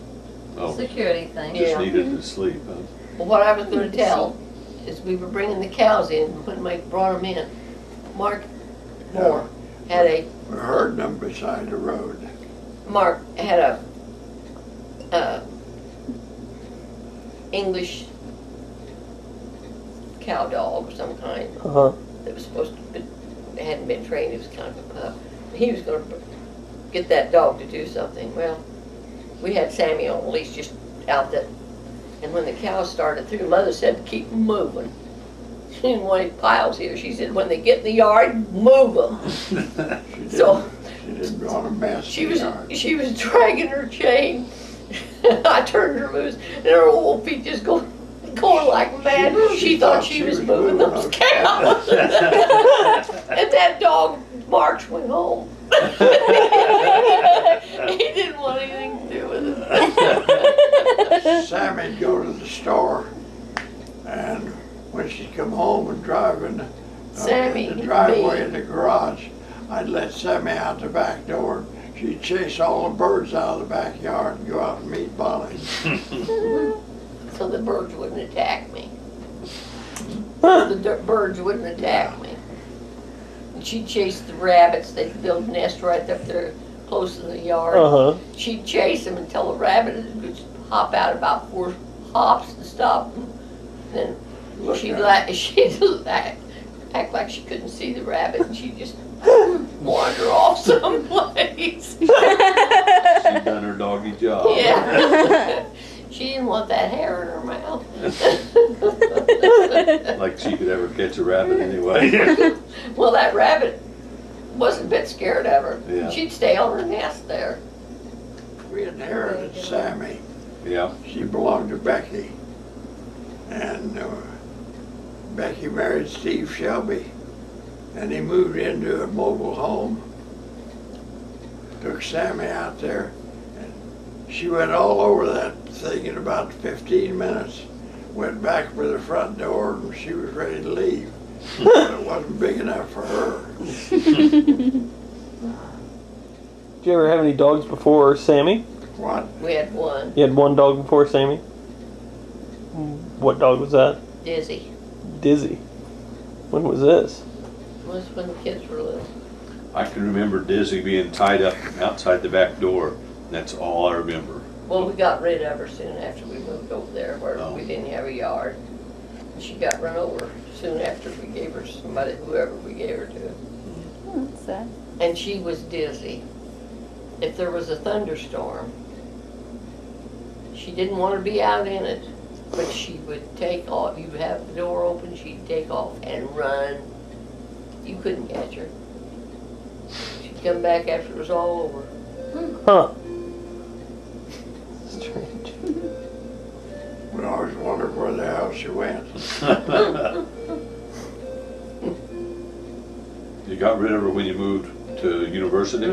Oh, Security thing. Just Yeah. needed to sleep, huh? Well, what I was going to tell is we were bringing the cows in when we brought them in. Mark Moore had a We heard them beside the road. English cow dog of some kind Uh-huh. that was supposed to be, hadn't been trained. It was kind of a pup. He was going to get that dog to do something. Well, we had Sammy on a leash just out there. And when the cows started through, Mother said to keep 'em moving. She didn't want any piles here. She said, when they get in the yard, move them. So She didn't want to mess she the was yard. she was dragging her chain. I turned her loose, and her old feet just going like mad. She thought she was moving those cows. And that dog, March, went home. He didn't want anything to do with it. Sammy'd go to the store, and when she'd come home and drive in Sammy, the driveway me. in the garage, I'd let Sammy out the back door. She'd chase all the birds out of the backyard and go out and meet Bonnie. So the birds wouldn't attack me. The birds wouldn't attack me. And she'd chase the rabbits. They'd build a nest right up there close to the yard. Uh-huh. She'd chase them until the rabbit would hop out about 4 hops to stop them. Then Look she'd at act like she couldn't see the rabbit, and she'd just wander off someplace. she done her doggy job. Yeah. She didn't want that hair in her mouth. Like she could ever catch a rabbit anyway. Well, that rabbit wasn't a bit scared of her. Yeah. She'd stay on her nest there. We inherited Sammy. Yeah. She belonged to Becky. And Becky married Steve Shelby. And he moved into a mobile home. Took Sammy out there. And she went all over that thing in about 15 minutes. went back for the front door and she was ready to leave. But it wasn't big enough for her. Did you ever have any dogs before Sammy? What? We had one, You had one dog before Sammy? What dog was that? Dizzy. Dizzy. When was this? It was when the kids were little. I can remember Dizzy being tied up outside the back door. That's all I remember. Well, we got rid of her soon after we moved over there where Oh. we didn't have a yard. She got run over soon after we gave her to somebody, whoever we gave her to. Oh, that's sad. And she was dizzy. If there was a thunderstorm, she didn't want to be out in it, but she would take off. You'd have the door open, she'd take off and run. You couldn't catch her. She'd come back after it was all over. Huh. Strange. We always wondered where the hell she went. You got rid of her when you moved to university?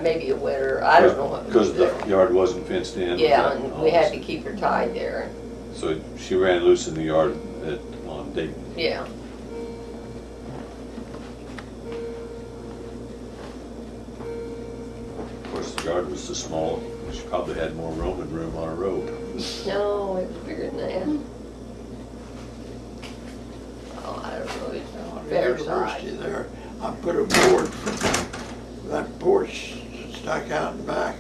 Maybe a winter, I don't know what. Because the yard wasn't fenced in? Yeah, and we had to keep her tied there. So she ran loose in the yard on Dayton. Yeah. Of course, the yard was so small, she probably had more roaming room on a road. No, it was bigger than that. Oh, I don't know, it's On the fair university size. there, I put a board from that porch stuck out in back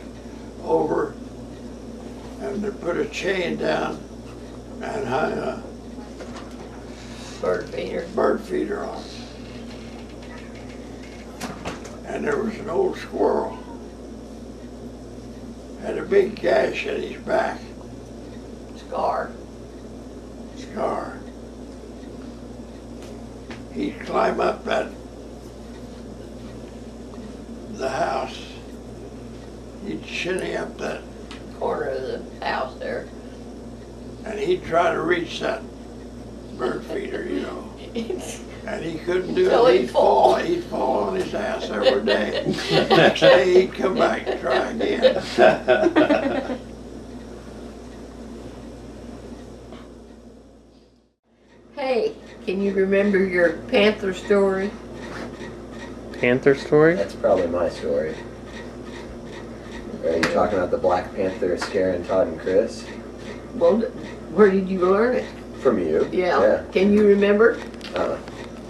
over, and they put a chain down and hung a Bird feeder. bird feeder on it. And there was an old squirrel. Had a big gash in his back, Scar. scar. He'd climb up the house. He'd shinny up that, Corner of the house there. and he'd try to reach that bird feeder, you know. And he couldn't do Till it. he'd fall. He'd fall on his ass every day. Next day he'd come back and try again. Hey, can you remember your panther story? Panther story? That's probably my story. Are you talking about the Black Panther scaring Todd and Chris? Well, where did you learn it? From you? Yeah. Can you remember? No,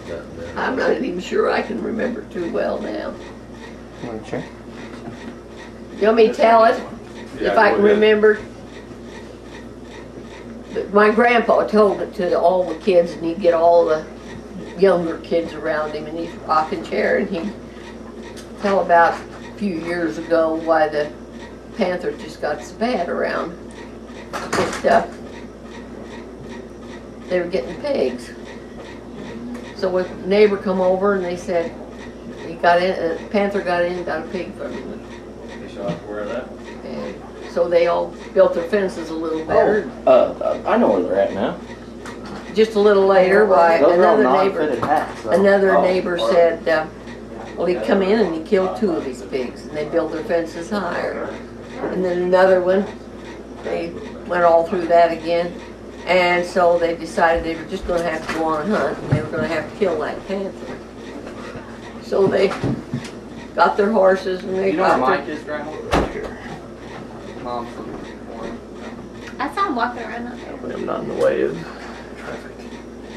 no. I'm not even sure I can remember too well now. Sure. You want me to tell it? Yeah, If I go can ahead. remember? But my grandpa told it to all the kids, and he'd get all the younger kids around him in his rocking chair, and he'd tell about a few years ago why the panther just got so bad around. But, they were getting pigs. So a neighbor come over and they said, he got in, a panther got in and got a pig from him. You should have to wear that. And so they all built their fences a little better. I know where they're at now. Just a little later, why Those are all another neighbor, non-fitted hats. So. another Oh, neighbor or- said, well, he'd come in and he killed 2 of his pigs, and they built their fences higher. And then another one, they went all through that again. And so they decided they were just going to have to go on a hunt, and they were going to have to kill that panther. So they got their horses and they You know where got Mike their, is, Grandma? Right here. Mom's from Warren. I saw him walking around out there. Hopefully I'm not in the way of traffic.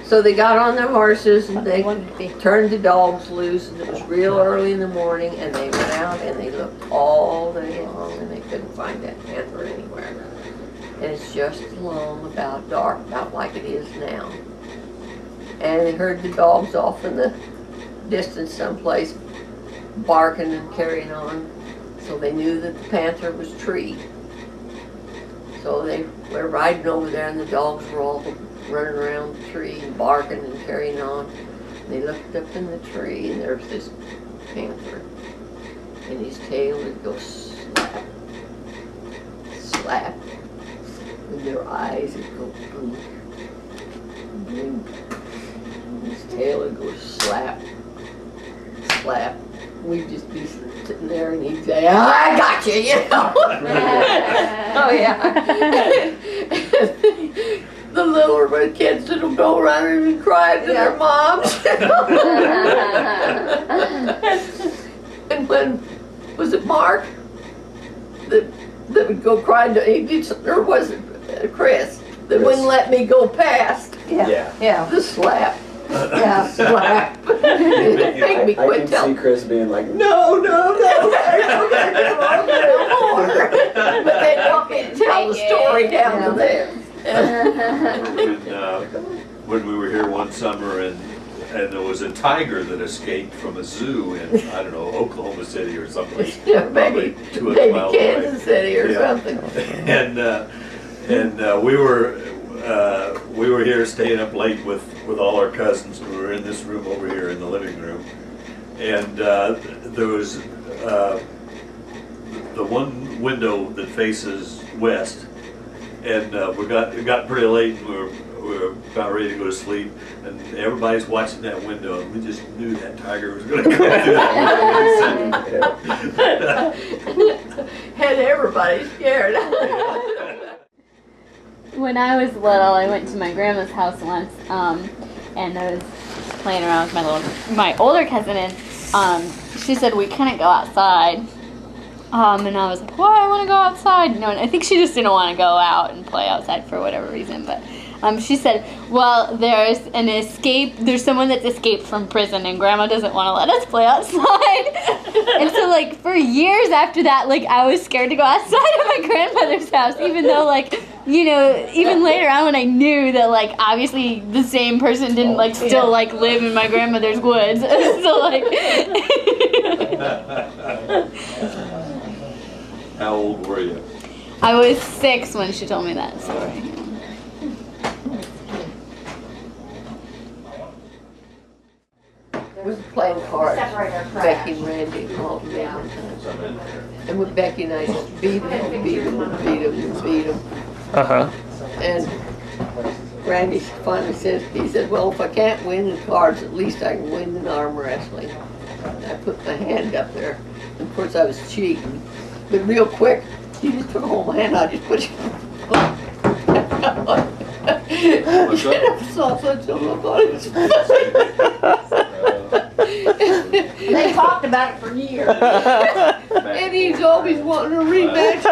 so they got on their horses and they One big turned the dogs loose, and it was real early in the morning, and they went out and they looked all day long and they couldn't find that panther anywhere. And it's just along about dark, about like it is now. And they heard the dogs off in the distance someplace barking and carrying on. So they knew that the panther was treed. So they were riding over there and the dogs were all running around the tree and barking and carrying on. They looked up in the tree and there's this panther. And his tail would go slap, slap. And their eyes would go blink, blink. And his tail would go slap, slap. We'd just be sitting there and he'd say, "Oh, I got you," you know. Oh yeah. the littler kids that'll go around and cry to their moms. And when, was it Mark? That would go cry to, or was it Chris? That wouldn't let me go past. Yeah. The slap. Yeah. Slap. It made me I quit can see telling. Chris being like, no, no, no. No more. But they want me to tell the story down to there. When we were here one summer and there was a tiger that escaped from a zoo in, I don't know, Oklahoma City or someplace. Yeah, maybe Kansas City or something. And we were here staying up late with all our cousins. We were in this room over here in the living room, and there was the one window that faces west, and it got pretty late, and we were about ready to go to sleep, and everybody's watching that window, and we just knew that tiger was going to come through that window. Had everybody scared. When I was little, I went to my grandma's house once, and I was playing around with my older cousin, and she said we couldn't go outside. And I was like, why? I want to go outside. No, and I think she just didn't want to go out and play outside for whatever reason. But she said, well, there's someone that's escaped from prison, and Grandma doesn't want to let us play outside. And so, like, for years after that, like, I was scared to go outside at my grandmother's house, even though, like, you know, even later on when I knew that, like, obviously the same person didn't, like, still, like, live in my grandmother's woods. So, like... How old were you? I was 6 when she told me that story. We were playing cards. Separate our trash. Becky and Randy all together. And with Becky and I just beat them and beat them and beat them and beat them. And Randy finally said, he said, well, if I can't win in cards, at least I can win in arm wrestling. And I put my hand up there. And of course I was cheating. But real quick, he just took a whole hand out, just put What's up? salsa chili on his face. They talked about it for years. And he's always wanting a rematch.